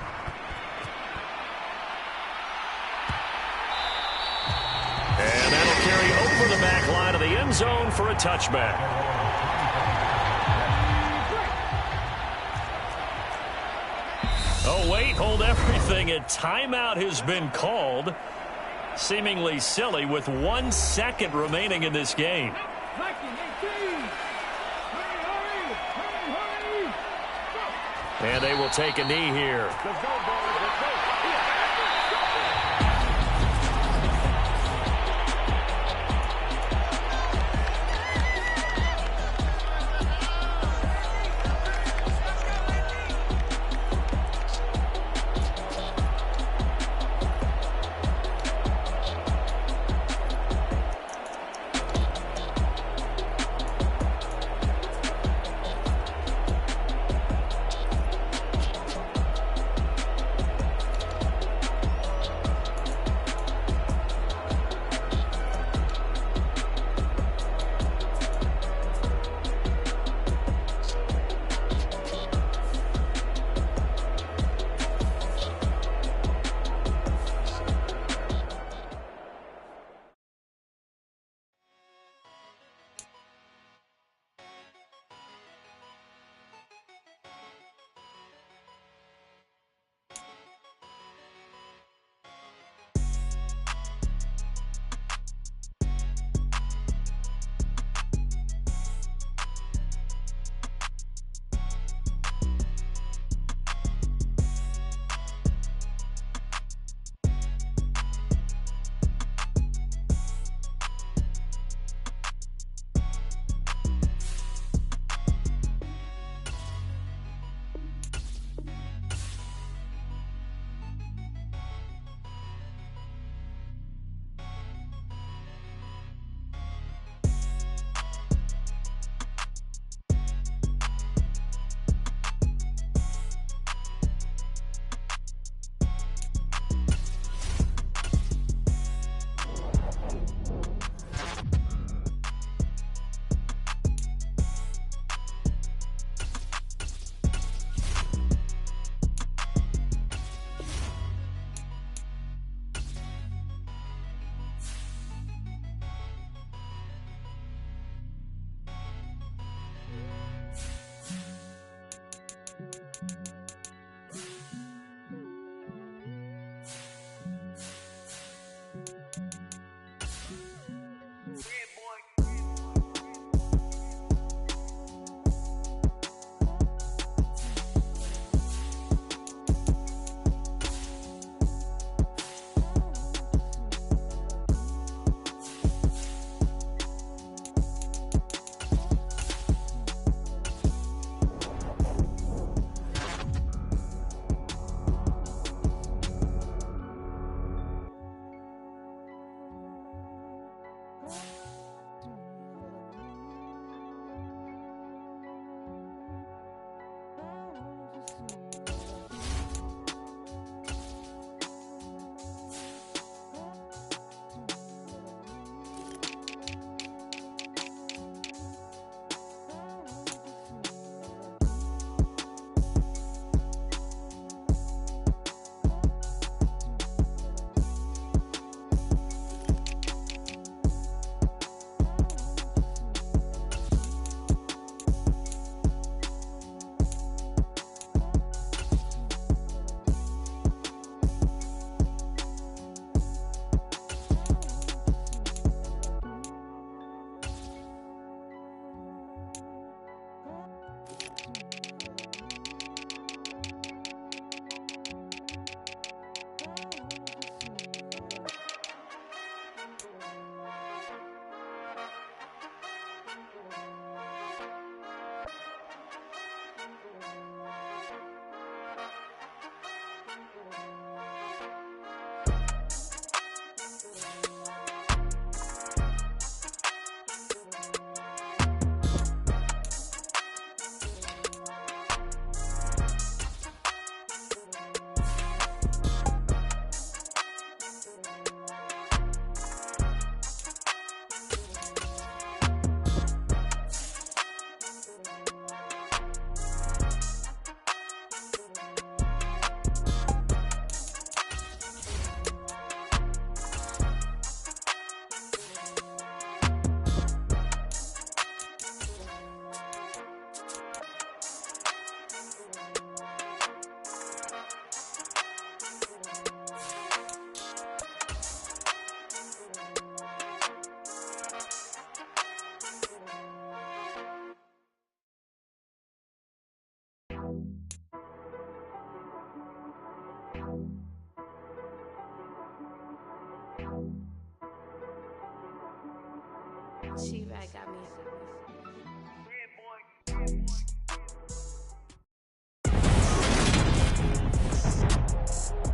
And that'll carry over the back line of the end zone for a touchback. Oh, wait, hold everything. A timeout has been called. Seemingly silly with 1 second remaining in this game. And they will take a knee here.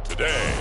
Today.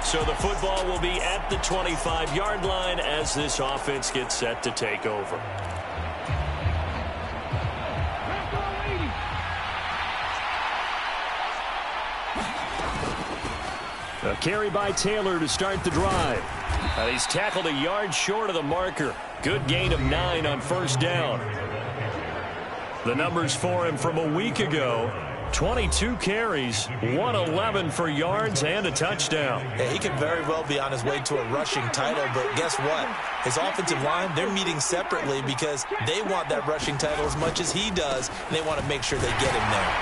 So the football will be at the 25-yard line as this offense gets set to take over. A carry by Taylor to start the drive. He's tackled a yard short of the marker. Good gain of 9 on first down. The numbers for him from a week ago: 22 carries, 111 for yards, and a touchdown. Yeah, he could very well be on his way to a rushing title, but guess what? His offensive line, they're meeting separately because they want that rushing title as much as he does, and they want to make sure they get him there.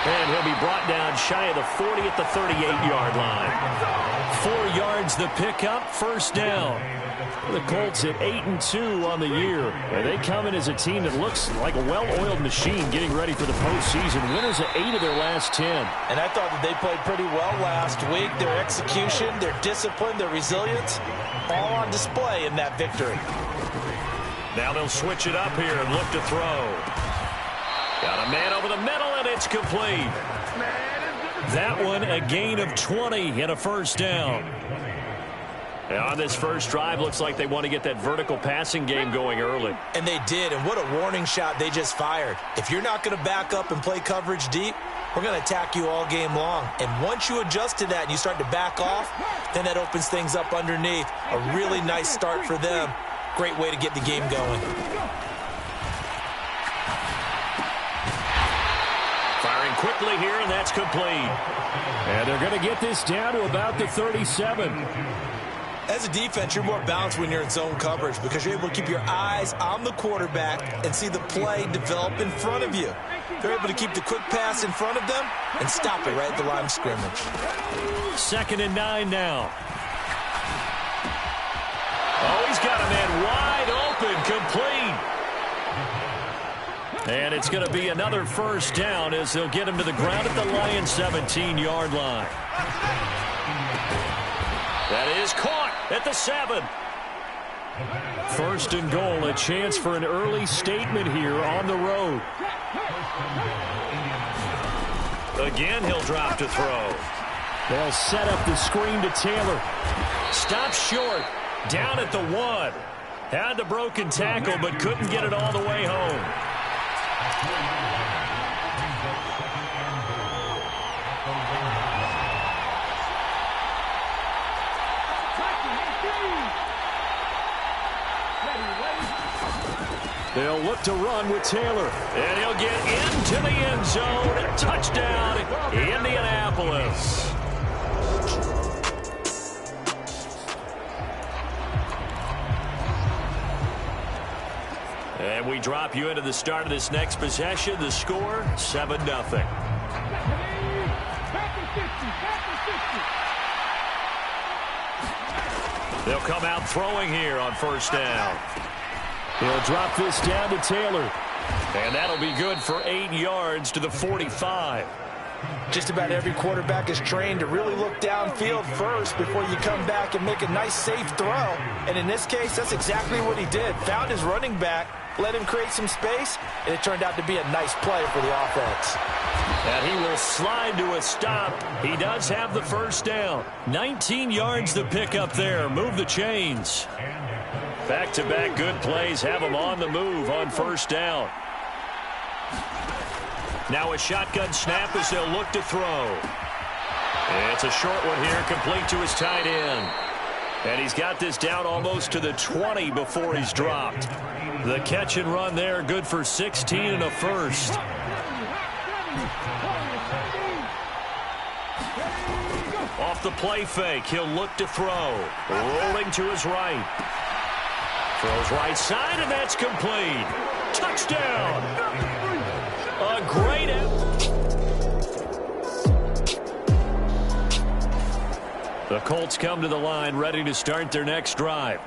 And he'll be brought down shy of the 40 at the 38-yard line. 4 yards the pickup, first down. The Colts at 8-2 on the year. And they come in as a team that looks like a well-oiled machine getting ready for the postseason. Winners of 8 of their last 10. And I thought that they played pretty well last week. Their execution, their discipline, their resilience, all on display in that victory. Now they'll switch it up here and look to throw. Got a man over the middle, and it's complete. That one, a gain of 20 and a first down. And on this first drive, looks like they want to get that vertical passing game going early. And they did, and what a warning shot they just fired. If you're not going to back up and play coverage deep, we're going to attack you all game long. And once you adjust to that and you start to back off, then that opens things up underneath. A really nice start for them. Great way to get the game going. Firing quickly here, and that's complete. And they're going to get this down to about the 37. As a defense, you're more balanced when you're in zone coverage because you're able to keep your eyes on the quarterback and see the play develop in front of you. They're able to keep the quick pass in front of them and stop it right at the line of scrimmage. 2nd and 9 now. Oh, he's got a man wide open, complete. And it's going to be another first down as they'll get him to the ground at the Lions' 17-yard line. That is caught at the 7. 1st and goal, a chance for an early statement here on the road. Again, he'll drop to throw. They'll set up the screen to Taylor. Stop short, down at the 1. Had the broken tackle, but couldn't get it all the way home. They'll look to run with Taylor. And he'll get into the end zone. Touchdown, Indianapolis. And we drop you into the start of this next possession. The score, 7-0. They'll come out throwing here on first down. He'll drop this down to Taylor. And that'll be good for 8 yards to the 45. Just about every quarterback is trained to really look downfield first before you come back and make a nice, safe throw. And in this case, that's exactly what he did. Found his running back, let him create some space, and it turned out to be a nice play for the offense. And he will slide to a stop. He does have the first down. 19 yards to pick up there. Move the chains. Back-to-back good plays have him on the move on first down. Now a shotgun snap as they'll look to throw. It's a short one here, complete to his tight end. And he's got this down almost to the 20 before he's dropped. The catch and run there, good for 16 and a first. Off the play fake, he'll look to throw. Rolling to his right. Throws right side, and that's complete. Touchdown! A great effort. The Colts come to the line ready to start their next drive.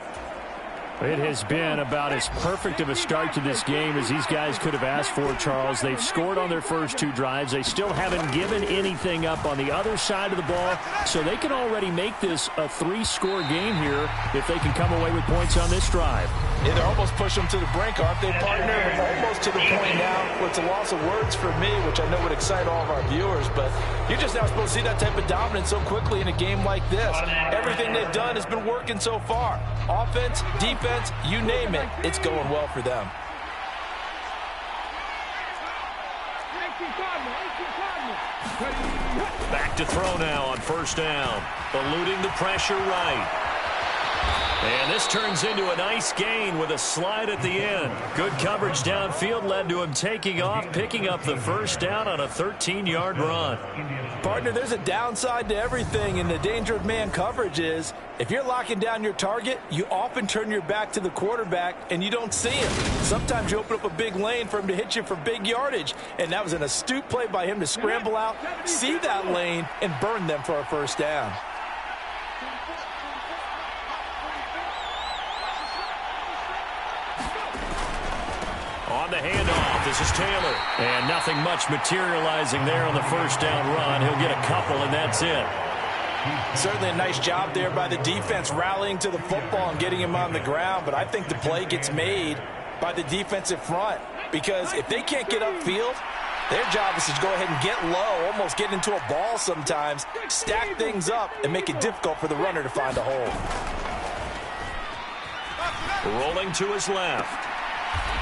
It has been about as perfect of a start to this game as these guys could have asked for, Charles. They've scored on their first 2 drives. They still haven't given anything up on the other side of the ball, so they can already make this a 3-score game here if they can come away with points on this drive. Yeah, they're almost pushing them to the brink, aren't they, partner? Almost to the point now where it's a loss of words for me, which I know would excite all of our viewers, but you're just now supposed to see that type of dominance so quickly in a game like this. Everything they've done has been working so far. Offense, defense, you name it, it's going well for them. Back to throw now on first down. Eluding the pressure right. And this turns into a nice gain with a slide at the end. Good coverage downfield led to him taking off, picking up the first down on a 13-yard run. Partner, there's a downside to everything, and the danger of man coverage is if you're locking down your target, you often turn your back to the quarterback and you don't see him. Sometimes you open up a big lane for him to hit you for big yardage, and that was an astute play by him to scramble out, see that lane, and burn them for a first down. On the handoff, this is Taylor. And nothing much materializing there on the first down run. He'll get a couple, and that's it. Certainly a nice job there by the defense rallying to the football and getting him on the ground, but I think the play gets made by the defensive front because if they can't get upfield, their job is to go ahead and get low, almost get into a ball sometimes, stack things up, and make it difficult for the runner to find a hole. Rolling to his left.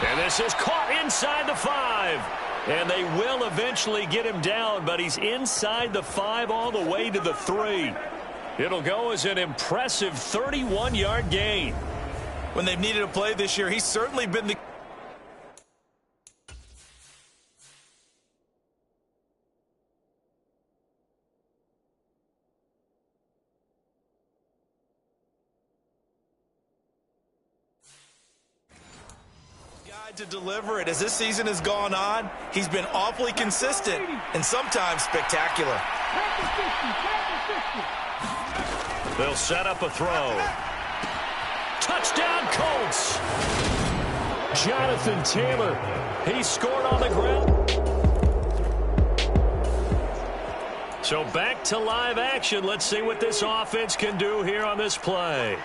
And this is caught inside the 5. And they will eventually get him down, but he's inside the 5 all the way to the 3. It'll go as an impressive 31-yard gain. When they've needed a play this year, he's certainly been the to deliver it. As this season has gone on, he's been awfully consistent and sometimes spectacular. They'll set up a throw. Touchdown, Colts! Jonathan Taylor, he scored on the ground. So back to live action. Let's see what this offense can do here on this play.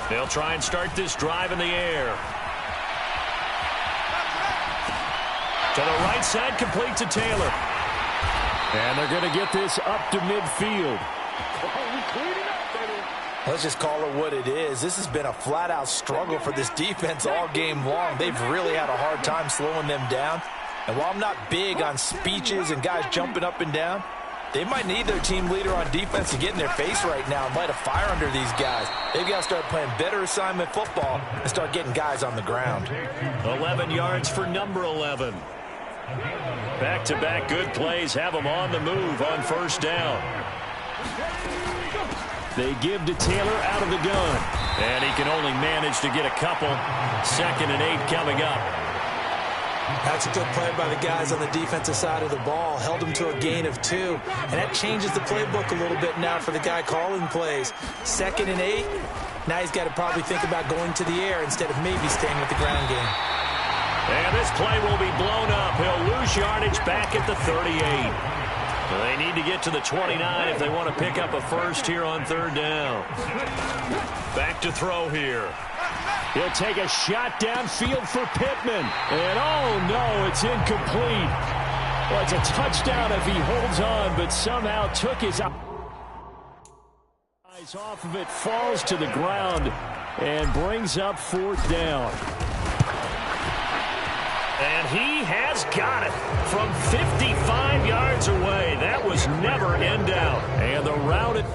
They'll try and start this drive in the air. To the right side, complete to Taylor. And they're going to get this up to midfield. Let's just call it what it is. This has been a flat-out struggle for this defense all game long. They've really had a hard time slowing them down. And while I'm not big on speeches and guys jumping up and down, they might need their team leader on defense to get in their face right now and light a fire under these guys. They've got to start playing better assignment football and start getting guys on the ground. 11 yards for number 11. Back-to-back good plays have them on the move on first down. They give to Taylor out of the gun. And he can only manage to get a couple. 2nd and 8 coming up. That's a good play by the guys on the defensive side of the ball. Held them to a gain of 2. And that changes the playbook a little bit now for the guy calling plays. 2nd and 8. Now he's got to probably think about going to the air instead of maybe staying with the ground game. And this play will be blown up. He'll lose yardage back at the 38. They need to get to the 29 if they want to pick up a first here on 3rd down. Back to throw here. He'll take a shot downfield for Pittman. And oh no, it's incomplete. Well, it's a touchdown if he holds on, but somehow took his eyes off of it, falls to the ground, and brings up 4th down. And he has got it from 55 yards away. That was never in doubt. And the route...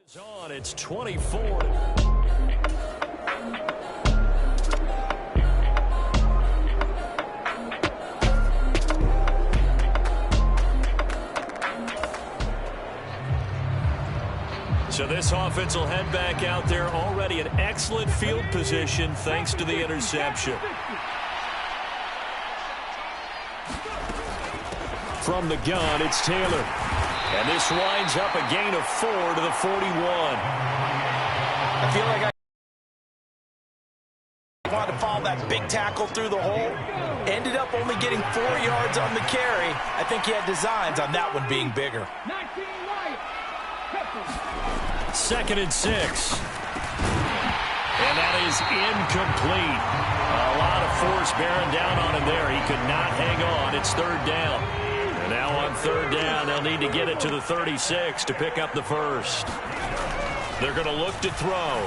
It's 24. So this offense will head back out there, already in excellent field position thanks to the interception. From the gun, it's Taylor. And this winds up a gain of 4 to the 41. I feel like I wanted to follow that big tackle through the hole. Ended up only getting 4 yards on the carry. I think he had designs on that one being bigger. 2nd and 6. And that is incomplete. A lot of force bearing down on him there. He could not hang on. It's 3rd down. And now on 3rd down, they'll need to get it to the 36 to pick up the first. They're going to look to throw.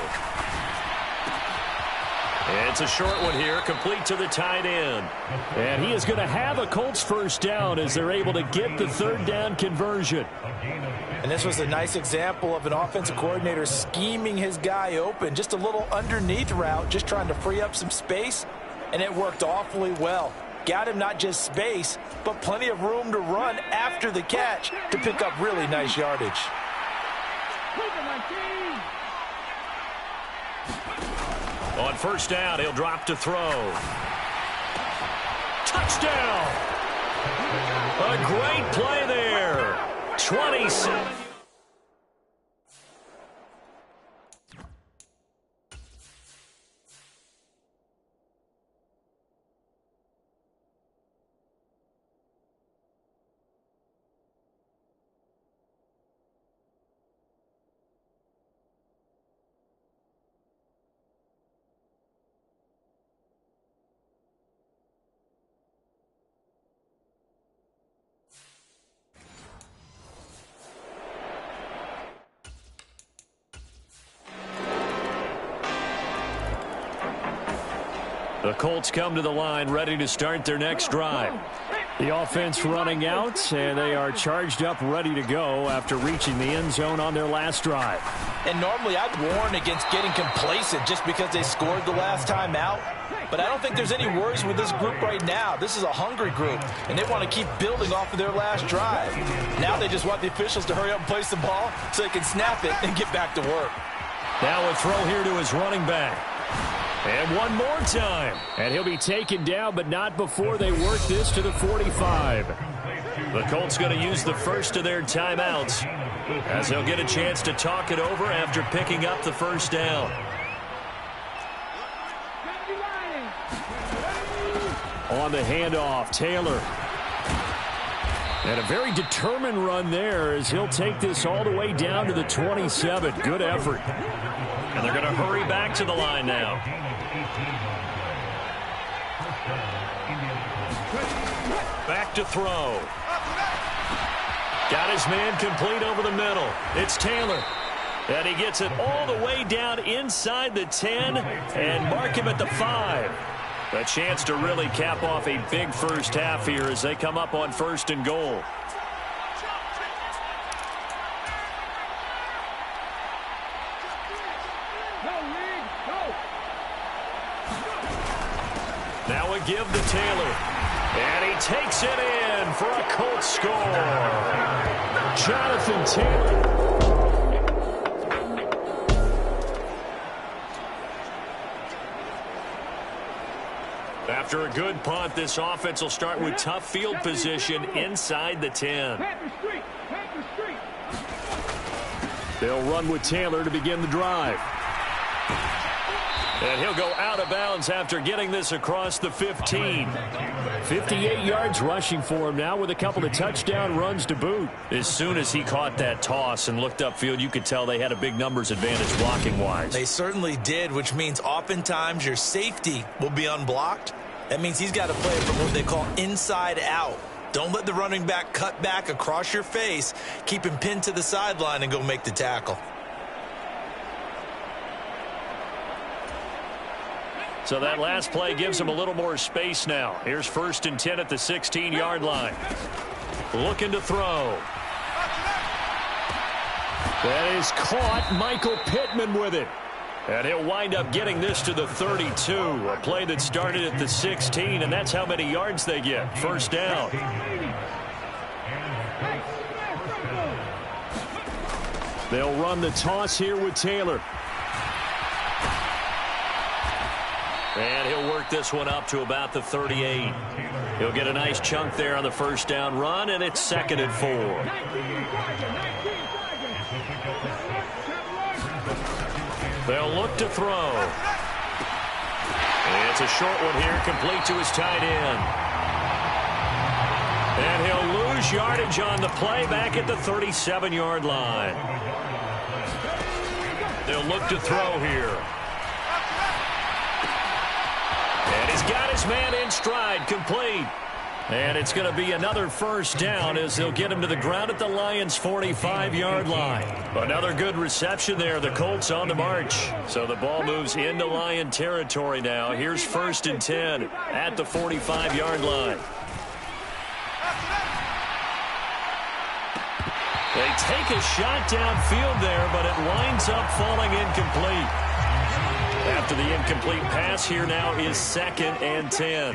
It's a short one here, complete to the tight end. And he is going to have a Colts first down as they're able to get the 3rd down conversion. And this was a nice example of an offensive coordinator scheming his guy open. Just a little underneath route, just trying to free up some space, and it worked awfully well. Got him not just space, but plenty of room to run after the catch to pick up really nice yardage. On 1st down, he'll drop to throw. Touchdown! A great play there. 27. The Colts come to the line ready to start their next drive. The offense running out, and they are charged up ready to go after reaching the end zone on their last drive. And normally I'd warn against getting complacent just because they scored the last time out. But I don't think there's any worries with this group right now. This is a hungry group, and they want to keep building off of their last drive. Now they just want the officials to hurry up and place the ball so they can snap it and get back to work. Now a throw here to his running back. And one more time. And he'll be taken down, but not before they work this to the 45. The Colts going to use the first of their timeouts as they'll get a chance to talk it over after picking up the first down. On the handoff, Taylor. And a very determined run there as he'll take this all the way down to the 27. Good effort. And they're going to hurry back to the line now. Back to throw. Got his man complete over the middle. It's Taylor. And he gets it all the way down inside the 10 and mark him at the 5. A chance to really cap off a big first half here as they come up on 1st and goal. Now a give to Taylor. And he takes it in for a Colts score. Jonathan Taylor. After a good punt, this offense will start with tough field position inside the 10. They'll run with Taylor to begin the drive. And he'll go out of bounds after getting this across the 15. 58 yards rushing for him now with a couple of touchdown runs to boot. As soon as he caught that toss and looked upfield, you could tell they had a big numbers advantage blocking-wise. They certainly did, which means oftentimes your safety will be unblocked. That means he's got to play from what they call inside out. Don't let the running back cut back across your face. Keep him pinned to the sideline and go make the tackle. So that last play gives him a little more space now. Here's 1st and 10 at the 16-yard line. Looking to throw. That is caught. Michael Pittman with it. And he'll wind up getting this to the 32. A play that started at the 16, and that's how many yards they get. First down. They'll run the toss here with Taylor. And he'll work this one up to about the 38. He'll get a nice chunk there on the first down run, and it's 2nd and 4. They'll look to throw. It's a short one here, complete to his tight end. And he'll lose yardage on the play back at the 37-yard line. They'll look to throw here. And he's got his man in stride, complete. And it's going to be another first down as they'll get him to the ground at the Lions' 45-yard line. Another good reception there. The Colts on the march. So the ball moves into Lion territory now. Here's 1st and 10 at the 45-yard line. They take a shot downfield there, but it winds up falling incomplete. After the incomplete pass, here now is 2nd and 10.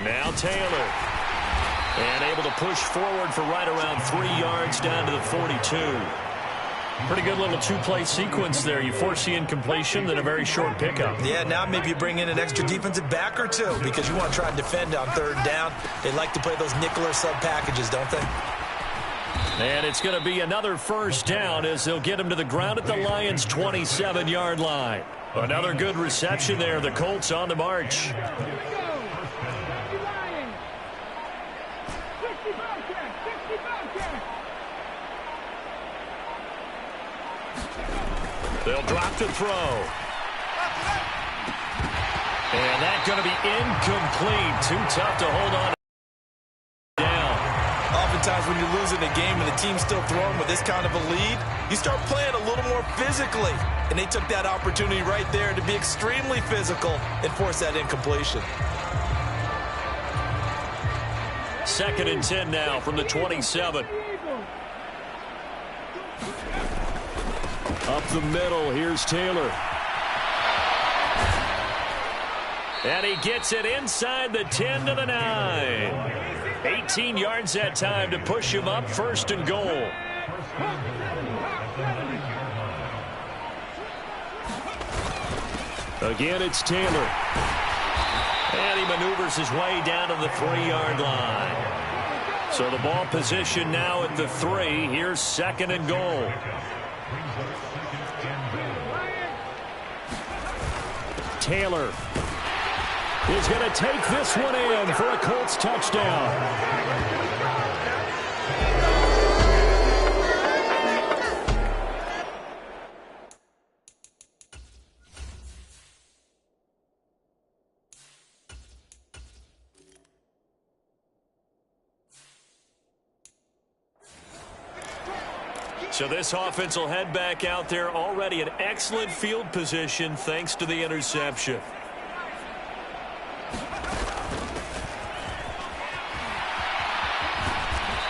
Now Taylor. And able to push forward for right around 3 yards down to the 42. Pretty good little two-play sequence there. You force the incompletion, then a very short pickup. Yeah, now maybe you bring in an extra defensive back or two because you want to try and defend on 3rd down. They like to play those nickel or sub packages, don't they? And it's going to be another first down as they'll get him to the ground at the Lions' 27-yard line. Another good reception there. The Colts on the march. They'll drop to throw. And that's going to be incomplete. Too tough to hold on down. Oftentimes when you're losing a game and the team's still throwing with this kind of a lead, you start playing a little more physically. And they took that opportunity right there to be extremely physical and force that incompletion. 2nd and 10 now from the 27. Up the middle, here's Taylor. And he gets it inside the 10 to the 9. 18 yards that time to push him up, 1st and goal. Again, it's Taylor. And he maneuvers his way down to the 3-yard line. So the ball position now at the 3. Here's 2nd and goal. Taylor is going to take this one in for a Colts touchdown. So this offense will head back out there, already in excellent field position thanks to the interception.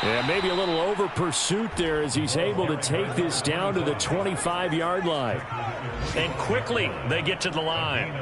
Yeah, maybe a little over pursuit there as he's able to take this down to the 25-yard line. And quickly they get to the line.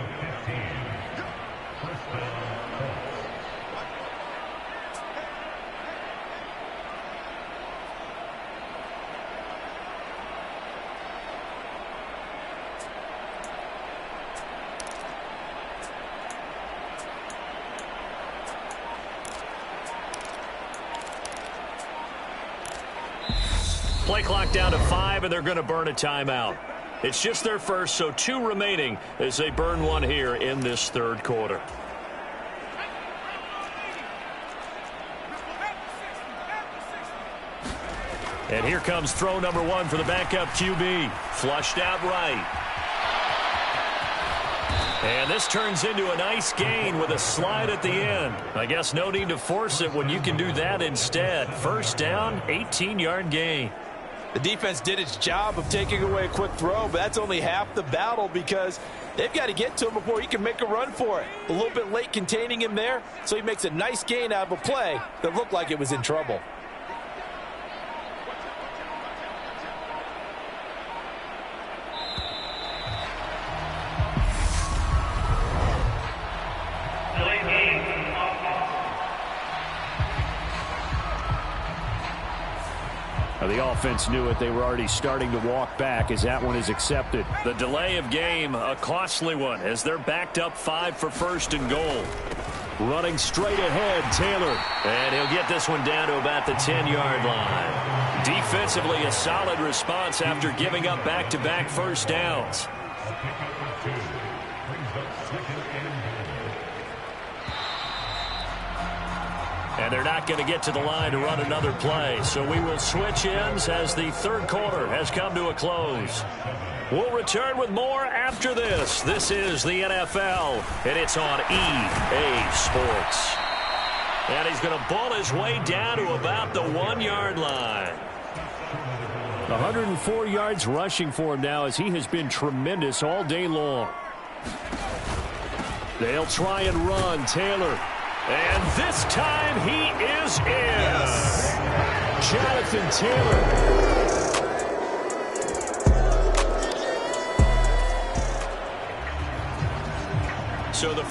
Play clock down to 5, and they're going to burn a timeout. It's just their first, so 2 remaining as they burn one here in this 3rd quarter. And here comes throw number 1 for the backup QB. Flushed out right. And this turns into a nice gain with a slide at the end. I guess no need to force it when you can do that instead. First down, 18-yard gain. The defense did its job of taking away a quick throw, but that's only half the battle because they've got to get to him before he can make a run for it. A little bit late containing him there, so he makes a nice gain out of a play that looked like it was in trouble. The offense knew it. They were already starting to walk back as that one is accepted. The delay of game, a costly one, as they're backed up 5 for first and goal. Running straight ahead, Taylor. And he'll get this one down to about the 10-yard line. Defensively, a solid response after giving up back-to-back first downs. And they're not going to get to the line to run another play. So we will switch ends as the third quarter has come to a close. We'll return with more after this. This is the NFL, and it's on EA Sports. And he's going to ball his way down to about the 1-yard line. 104 yards rushing for him now as he has been tremendous all day long. They'll try and run. Taylor. And this time he is in. Yes. Jonathan Taylor. So the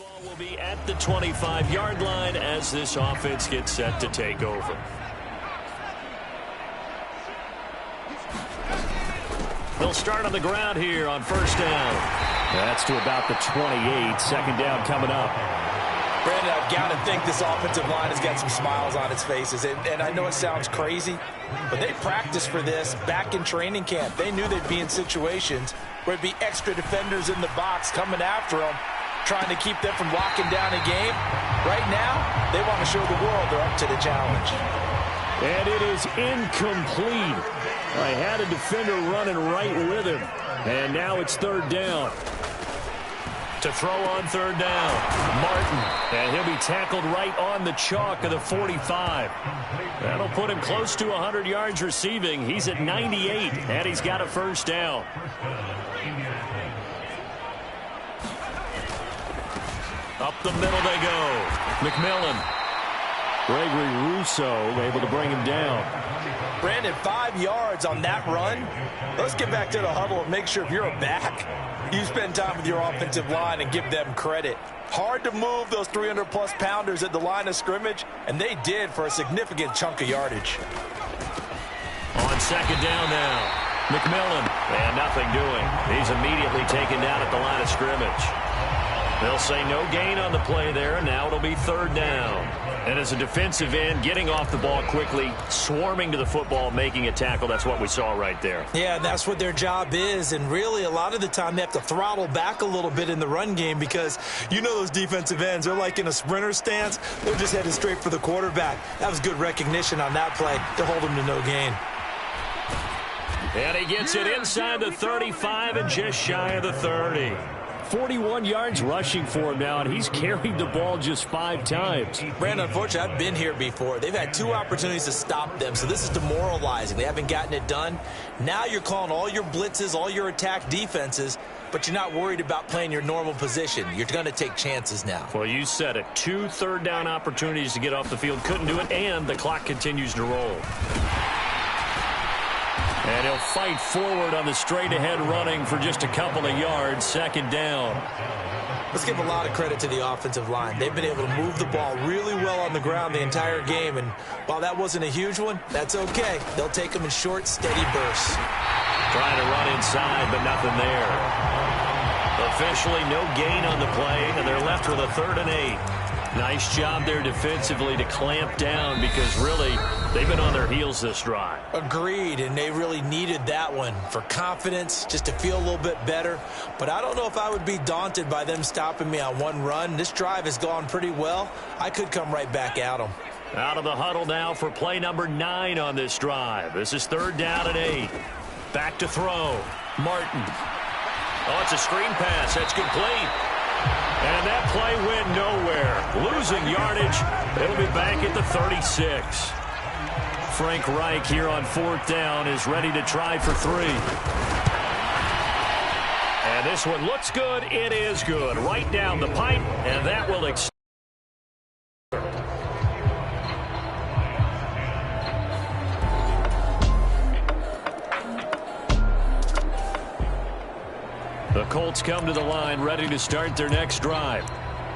Ball will be at the 25-yard line as this offense gets set to take over. They'll start on the ground here on first down. That's to about the 28. Second down coming up. Brandon, I've got to think this offensive line has got some smiles on its faces. And I know it sounds crazy, but they practiced for this back in training camp. They knew they'd be in situations where it'd be extra defenders in the box coming after them, trying to keep them from locking down a game. Right now, they want to show the world they're up to the challenge. And it is incomplete. I had a defender running right with him. And now it's third down. To throw on third down, Martin. And he'll be tackled right on the chalk of the 45. That'll put him close to 100 yards receiving. He's at 98, and he's got a first down. Up the middle they go. McMillan. Gregory Rousseau able to bring him down. Brandon, 5 yards on that run. Let's get back to the huddle and make sure if you're a back, you spend time with your offensive line and give them credit. Hard to move those 300-plus pounders at the line of scrimmage, and they did for a significant chunk of yardage. On second down now, McMillan. And nothing doing. He's immediately taken down at the line of scrimmage. They'll say no gain on the play there, and now it'll be third down. And as a defensive end, getting off the ball quickly, swarming to the football, making a tackle, that's what we saw right there. Yeah, that's what their job is, and really a lot of the time they have to throttle back a little bit in the run game because you know those defensive ends, they're like in a sprinter stance. They're just headed straight for the quarterback. That was good recognition on that play to hold him to no gain. And he gets it inside the 35 and just shy of the 30. 41 yards rushing for him now, and he's carried the ball just 5 times. Brandon, unfortunately, I've been here before. They've had 2 opportunities to stop them, so this is demoralizing. They haven't gotten it done. Now you're calling all your blitzes, all your attack defenses, but you're not worried about playing your normal position. You're going to take chances now. Well, you said it. 2 third-down opportunities to get off the field. Couldn't do it, and the clock continues to roll. And he'll fight forward on the straight-ahead running for just a couple of yards. Second down. Let's give a lot of credit to the offensive line. They've been able to move the ball really well on the ground the entire game. And while that wasn't a huge one, that's okay. They'll take them in short, steady bursts. Trying to run inside, but nothing there. Officially no gain on the play, and they're left with a 3rd and 8. Nice job there defensively to clamp down because really they've been on their heels this drive. Agreed, and they really needed that one for confidence, just to feel a little bit better. But I don't know if I would be daunted by them stopping me on one run. This drive has gone pretty well. I could come right back at them. Out of the huddle now for play number 9 on this drive. This is 3rd down and 8. Back to throw. Martin. Oh, it's a screen pass. That's complete. And that play went nowhere. Losing yardage. It'll be back at the 36. Frank Reich here on 4th down is ready to try for 3. And this one looks good. It is good. Right down the pipe, and that will extend. The Colts come to the line ready to start their next drive.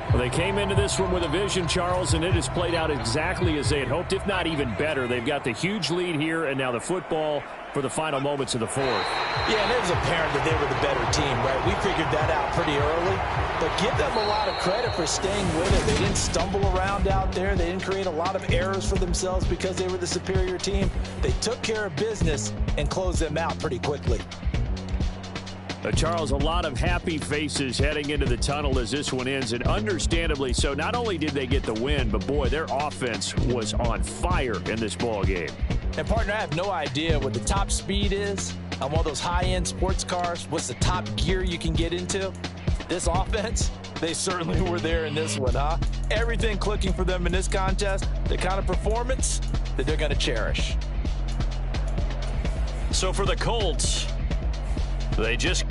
Well, they came into this one with a vision, Charles, and it has played out exactly as they had hoped, if not even better. They've got the huge lead here, and now the football for the final moments of the 4th. Yeah, and it was apparent that they were the better team, right? We figured that out pretty early, but give them a lot of credit for staying with it. They didn't stumble around out there. They didn't create a lot of errors for themselves because they were the superior team. They took care of business and closed them out pretty quickly. Charles, a lot of happy faces heading into the tunnel as this one ends, and understandably so. Not only did they get the win, but boy, their offense was on fire in this ball game. And partner, I have no idea what the top speed is on one of those high-end sports cars. What's the top gear you can get into? This offense, they certainly were there in this one, huh? Everything clicking for them in this contest, the kind of performance that they're going to cherish. So for the Colts, they just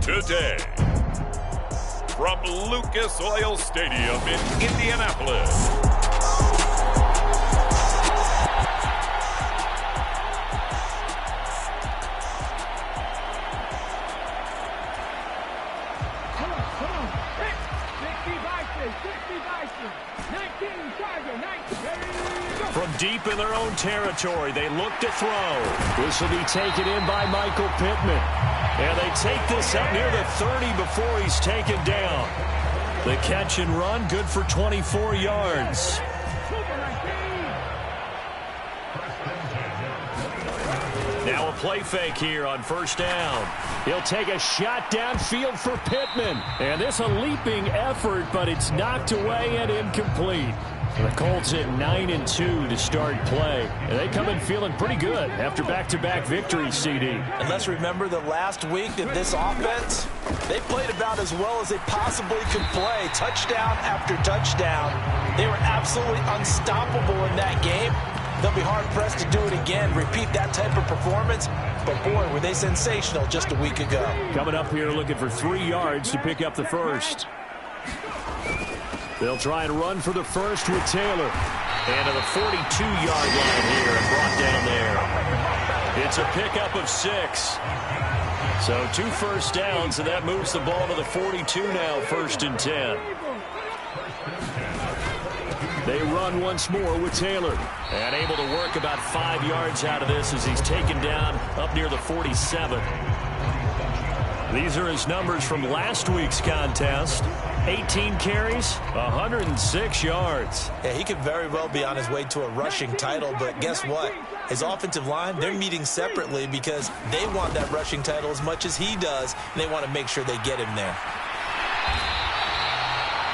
today. From Lucas Oil Stadium in Indianapolis. From deep in their own territory, they look to throw. This will be taken in by Michael Pittman. And they take this up near the 30 before he's taken down. The catch and run, good for 24 yards. Now a play fake here on first down. He'll take a shot downfield for Pittman. And this a leaping effort, but it's knocked away and incomplete. The Colts at 9-2 to start play. And they come in feeling pretty good after back-to-back victories, CD. And let's remember that last week that this offense, they played about as well as they possibly could play. Touchdown after touchdown. They were absolutely unstoppable in that game. They'll be hard-pressed to do it again, repeat that type of performance. But, boy, were they sensational just a week ago. Coming up here looking for 3 yards to pick up the first. They'll try and run for the first with Taylor. And to the 42-yard line here and brought down there. It's a pickup of 6. So 2 first downs, and that moves the ball to the 42 now, 1st and 10. They run once more with Taylor. And able to work about 5 yards out of this as he's taken down up near the 47. These are his numbers from last week's contest. 18 carries, 106 yards. Yeah, he could very well be on his way to a rushing title, but guess what? His offensive line, they're meeting separately because they want that rushing title as much as he does, and they want to make sure they get him there.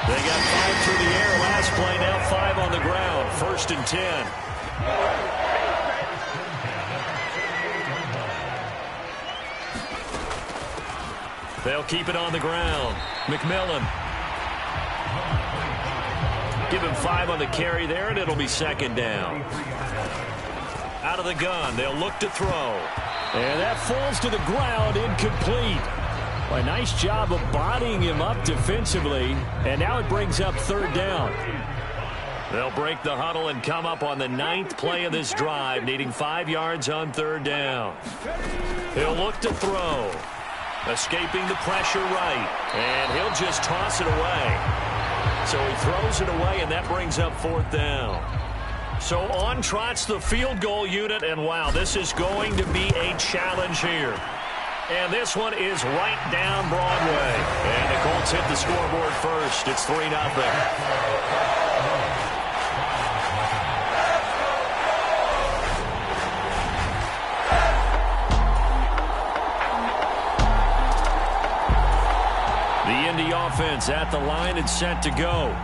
They got 5 through the air last play, now 5 on the ground. 1st and 10. They'll keep it on the ground. McMillan. Give him 5 on the carry there, and it'll be 2nd down. Out of the gun, they'll look to throw. And that falls to the ground, incomplete. A nice job of bodying him up defensively, and now it brings up 3rd down. They'll break the huddle and come up on the 9th play of this drive, needing 5 yards on 3rd down. He'll look to throw. Escaping the pressure right, and he'll just toss it away. So he throws it away, and that brings up 4th down. So on trots the field goal unit, and wow, this is going to be a challenge here. And this one is right down Broadway. And the Colts hit the scoreboard first. It's 3-0. The Indy offense at the line and set to go.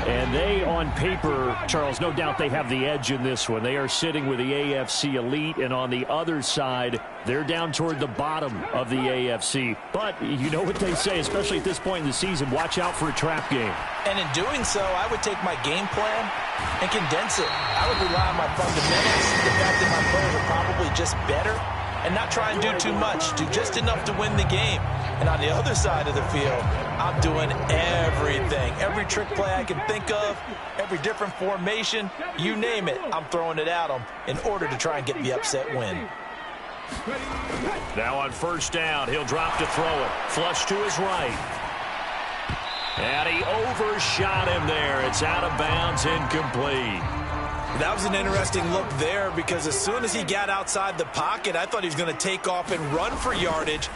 And they, on paper, Charles, no doubt they have the edge in this one. They are sitting with the AFC elite, and on the other side, they're down toward the bottom of the AFC. But you know what they say, especially at this point in the season, watch out for a trap game. And in doing so, I would take my game plan and condense it. I would rely on my fundamentals, the fact that my players are probably just better, and not try and do too much, do just enough to win the game. And on the other side of the field, I'm doing everything. Every trick play I can think of, every different formation, you name it, I'm throwing it at them in order to try and get the upset win. Now on 1st down, he'll drop to throw it. Flush to his right. And he overshot him there. It's out of bounds, incomplete. That was an interesting look there because as soon as he got outside the pocket, I thought he was going to take off and run for yardage.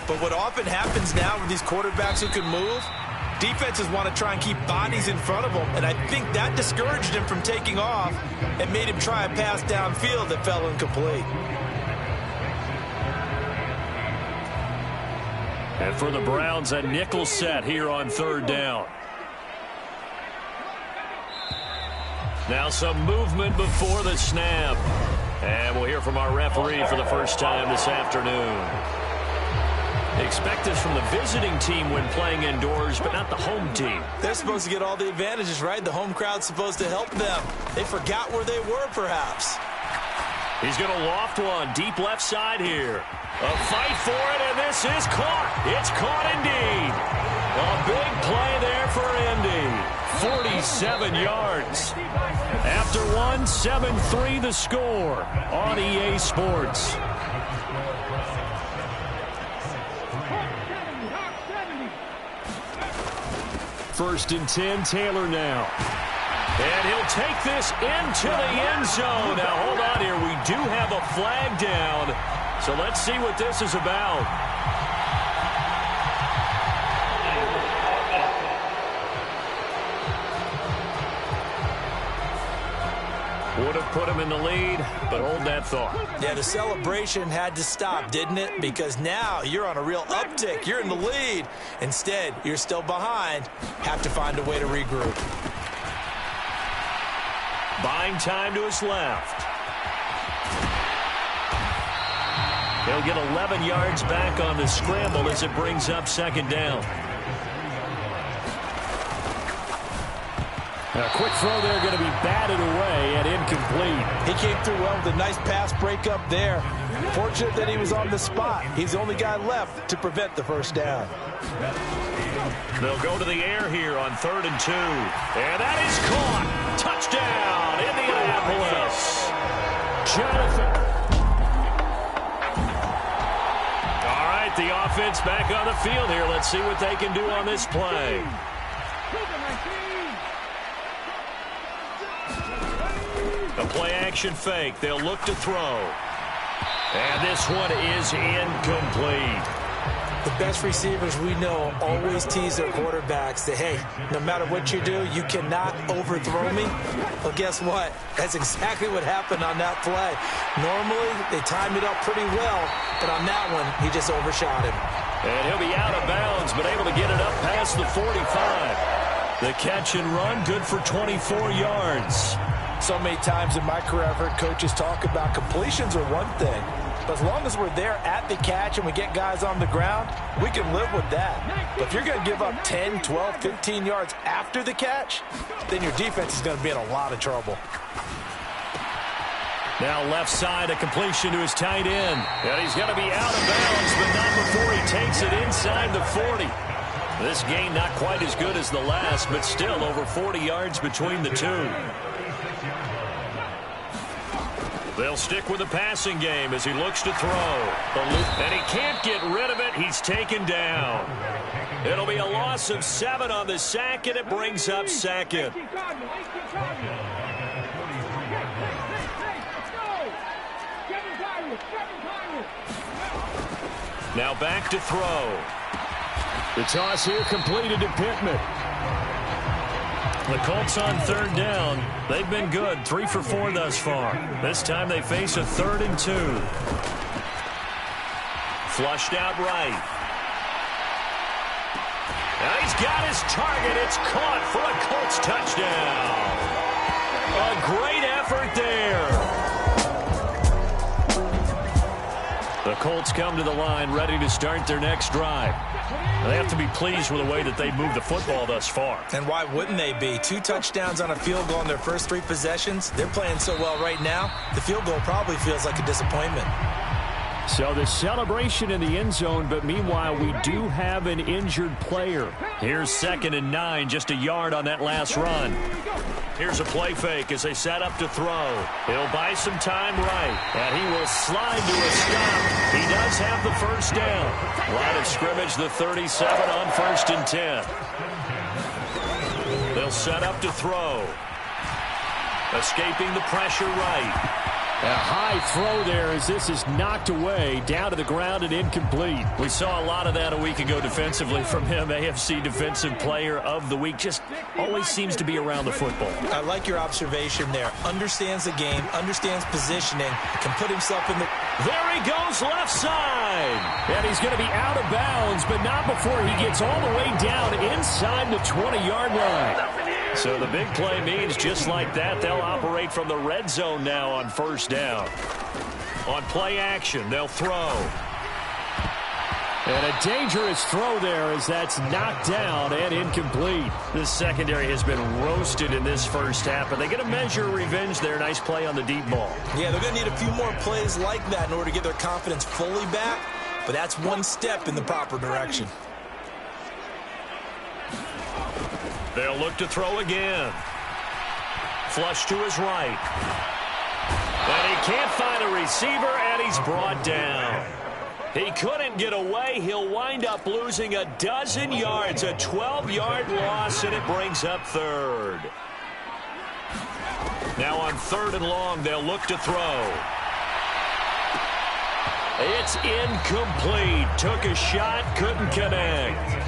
But what often happens now with these quarterbacks who can move, defenses want to try and keep bodies in front of them. And I think that discouraged him from taking off and made him try a pass downfield that fell incomplete. And for the Browns, a nickel set here on 3rd down. Now some movement before the snap. And we'll hear from our referee for the first time this afternoon. Expect this from the visiting team when playing indoors, but not the home team. They're supposed to get all the advantages, right? The home crowd's supposed to help them. They forgot where they were, perhaps. He's going to loft one deep left side here. A fight for it, and this is caught. It's caught indeed. A big play there for Indy. 47 yards. After one, 7-3 the score on EA Sports. First and 10, Taylor now. And he'll take this into the end zone. Now, hold on here. We do have a flag down. So let's see what this is about. Would have put him in the lead, but hold that thought. Yeah, the celebration had to stop, didn't it? Because now you're on a real uptick. You're in the lead. Instead, you're still behind. Have to find a way to regroup. Buying time to his left. He'll get 11 yards back on the scramble as it brings up second down. A quick throw there going to be batted away and incomplete. He came through well with a nice pass breakup there. Fortunate that he was on the spot. He's the only guy left to prevent the first down. They'll go to the air here on 3rd and 2. And that is caught. Touchdown, Indianapolis. Jonathan. All right, the offense back on the field here. Let's see what they can do on this play. A play-action fake. They'll look to throw. And this one is incomplete. The best receivers we know always tease their quarterbacks that, hey, no matter what you do, you cannot overthrow me. Well, guess what? That's exactly what happened on that play. Normally, they timed it up pretty well, but on that one, he just overshot him. And he'll be out of bounds, but able to get it up past the 45. The catch and run, good for 24 yards. So many times in my career, I've heard coaches talk about completions are one thing. But as long as we're there at the catch and we get guys on the ground, we can live with that. But if you're going to give up 10, 12, 15 yards after the catch, then your defense is going to be in a lot of trouble. Now left side, a completion to his tight end. And he's going to be out of bounds, but not before he takes it inside the 40. This game not quite as good as the last, but still over 40 yards between the two. They'll stick with the passing game as he looks to throw. And he can't get rid of it. He's taken down. It'll be a loss of 7 on the sack, and it brings up second. Now back to throw. The toss here completed to Pittman. The Colts on 3rd down. They've been good, 3 for 4 thus far. This time they face a 3rd and 2. Flushed out right. Now he's got his target. It's caught for a Colts touchdown. A great effort there. The Colts come to the line ready to start their next drive. They have to be pleased with the way that they moved the football thus far. And why wouldn't they be? 2 touchdowns on a field goal in their first 3 possessions. They're playing so well right now, the field goal probably feels like a disappointment. So the celebration in the end zone, but meanwhile, we do have an injured player. Here's 2nd and 9, just a yard on that last run. Here's a play fake as they set up to throw. He'll buy some time right, and he will slide to a stop. He does have the first down. Line of scrimmage, the 37 on 1st and 10. They'll set up to throw. Escaping the pressure right. A high throw there as this is knocked away, down to the ground and incomplete. We saw a lot of that a week ago defensively from him. AFC Defensive Player of the Week. Just always seems to be around the football. I like your observation there. Understands the game, understands positioning, can put himself in the... There he goes left side. And he's going to be out of bounds, but not before he gets all the way down inside the 20-yard line. So the big play means just like that, they'll operate from the red zone now on 1st down. On play action, they'll throw. And a dangerous throw there as that's knocked down and incomplete. This secondary has been roasted in this first half, but they get a measure of revenge there. Nice play on the deep ball. Yeah, they're going to need a few more plays like that in order to get their confidence fully back, but that's one step in the proper direction. They'll look to throw again. Flush to his right. And he can't find a receiver, and he's brought down. He couldn't get away. He'll wind up losing a dozen yards, a 12-yard loss, and it brings up third. Now on 3rd and long, they'll look to throw. It's incomplete. Took a shot, couldn't connect.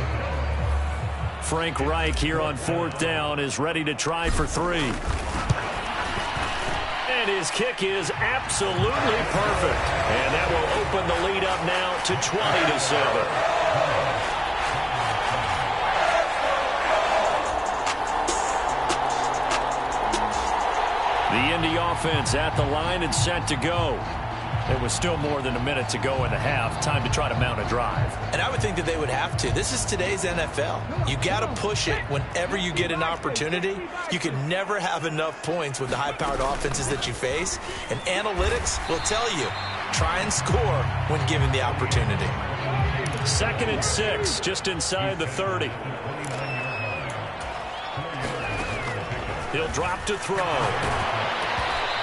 Frank Reich here on 4th down is ready to try for 3. And his kick is absolutely perfect. And that will open the lead up now to 20-7. The Indy offense at the line and set to go. There was still more than a minute to go in the half. Time to try to mount a drive. And I would think that they would have to. This is today's NFL. You got to push it whenever you get an opportunity. You can never have enough points with the high-powered offenses that you face. And analytics will tell you, try and score when given the opportunity. 2nd and 6, just inside the 30. He'll drop to throw.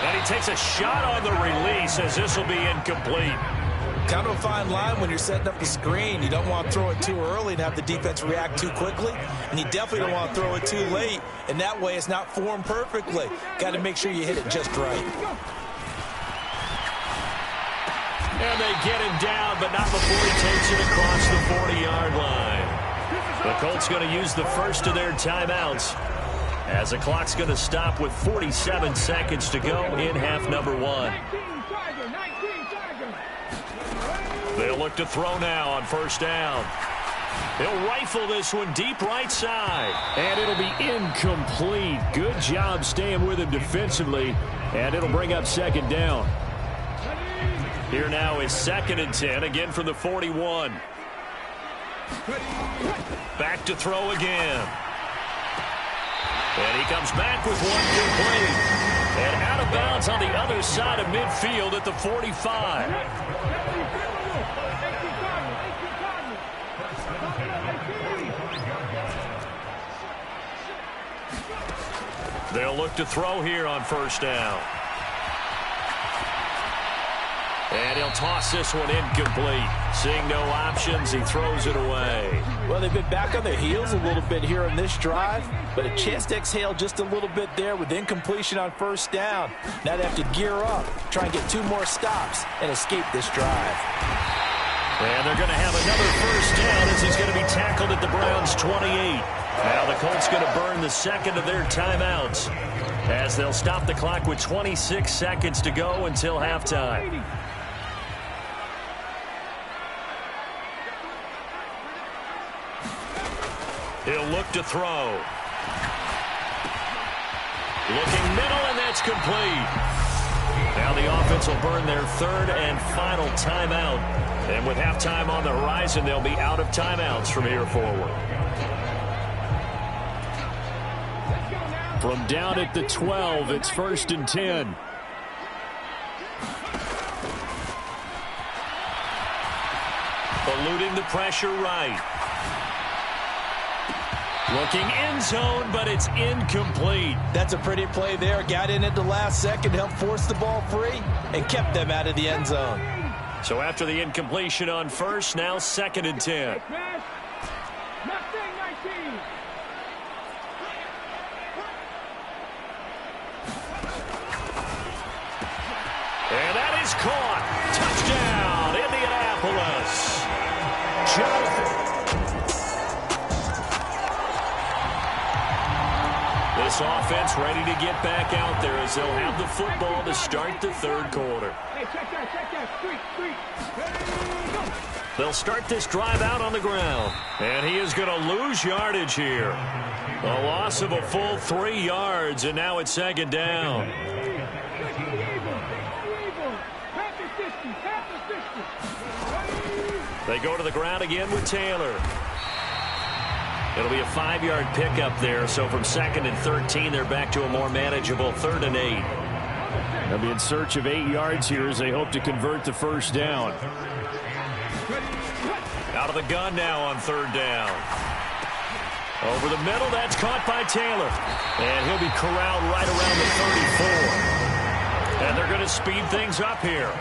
And he takes a shot on the release as this will be incomplete. Kind of a fine line when you're setting up the screen. You don't want to throw it too early and have the defense react too quickly. And you definitely don't want to throw it too late. And that way it's not formed perfectly. Got to make sure you hit it just right. And they get him down, but not before he takes it across the 40-yard line. The Colts going to use the first of their timeouts, as the clock's going to stop with 47 seconds to go in half number 1. They'll look to throw now on 1st down. He'll rifle this one deep right side. And it'll be incomplete. Good job staying with him defensively. And it'll bring up 2nd down. Here now is 2nd and 10, again from the 41. Back to throw again. And he comes back with one complete. And out of bounds on the other side of midfield at the 45. They'll look to throw here on 1st down. And he'll toss this one incomplete. Seeing no options, he throws it away. Well, they've been back on their heels a little bit here in this drive, but a chance to exhale just a little bit there with incompletion on 1st down. Now they have to gear up, try and get 2 more stops, and escape this drive. And they're going to have another 1st down as he's going to be tackled at the Browns' 28. Now the Colts going to burn the 2nd of their timeouts, as they'll stop the clock with 26 seconds to go until halftime. He'll look to throw. Looking middle, and that's complete. Now the offense will burn their 3rd and final timeout. And with halftime on the horizon, they'll be out of timeouts from here forward. From down at the 12, it's 1st and 10. Eluding the pressure right. Looking end zone, but it's incomplete. That's a pretty play there. Got in at the last second, helped force the ball free, and kept them out of the end zone. So after the incompletion on 1st, now 2nd and 10. And that is caught. Touchdown, Indianapolis. Jonathan. This offense ready to get back out there as they'll have the football to start the 3rd quarter. They'll start this drive out on the ground. And he is going to lose yardage here. A loss of a full 3 yards, and now it's 2nd down. They go to the ground again with Taylor. It'll be a 5-yard pickup there, so from 2nd and 13, they're back to a more manageable 3rd and 8. They'll be in search of 8 yards here as they hope to convert the first down. Out of the gun now on 3rd down. Over the middle, that's caught by Taylor. And he'll be corralled right around the 34. And they're going to speed things up here.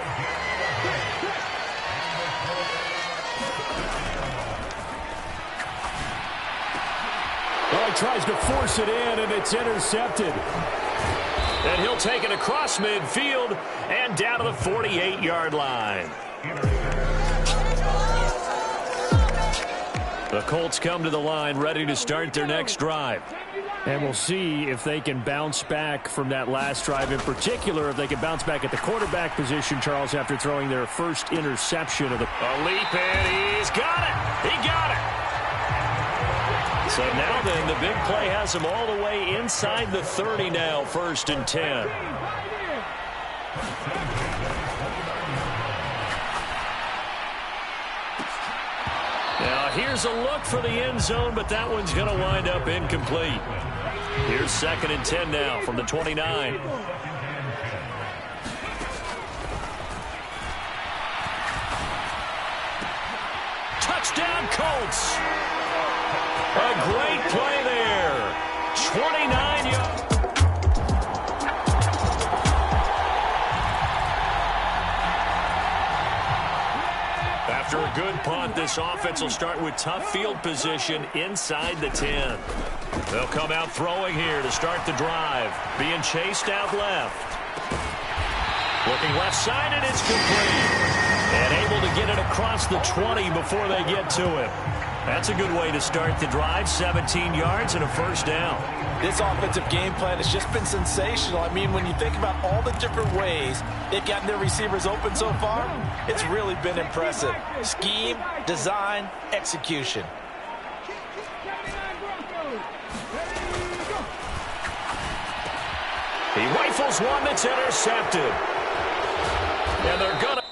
Well, he tries to force it in, and it's intercepted. And he'll take it across midfield and down to the 48-yard line. The Colts come to the line ready to start their next drive. And we'll see if they can bounce back from that last drive. In particular, if they can bounce back at the quarterback position, Charles, after throwing their first interception of the... A leap, and he's got it. He got it. So now then, the big play has him all the way inside the 30 now, 1st and 10. Now here's a look for the end zone, but that one's going to wind up incomplete. Here's 2nd and 10 now from the 29. Touchdown, Colts! A great play there. 29 yards. After a good punt, this offense will start with tough field position inside the 10. They'll come out throwing here to start the drive. Being chased out left. Looking left side, and it's complete. And able to get it across the 20 before they get to him. That's a good way to start the drive. 17 yards and a 1st down. This offensive game plan has just been sensational. I mean, when you think about all the different ways they've gotten their receivers open so far, it's really been impressive. Scheme, design, execution. He rifles one that's intercepted. And they're going to...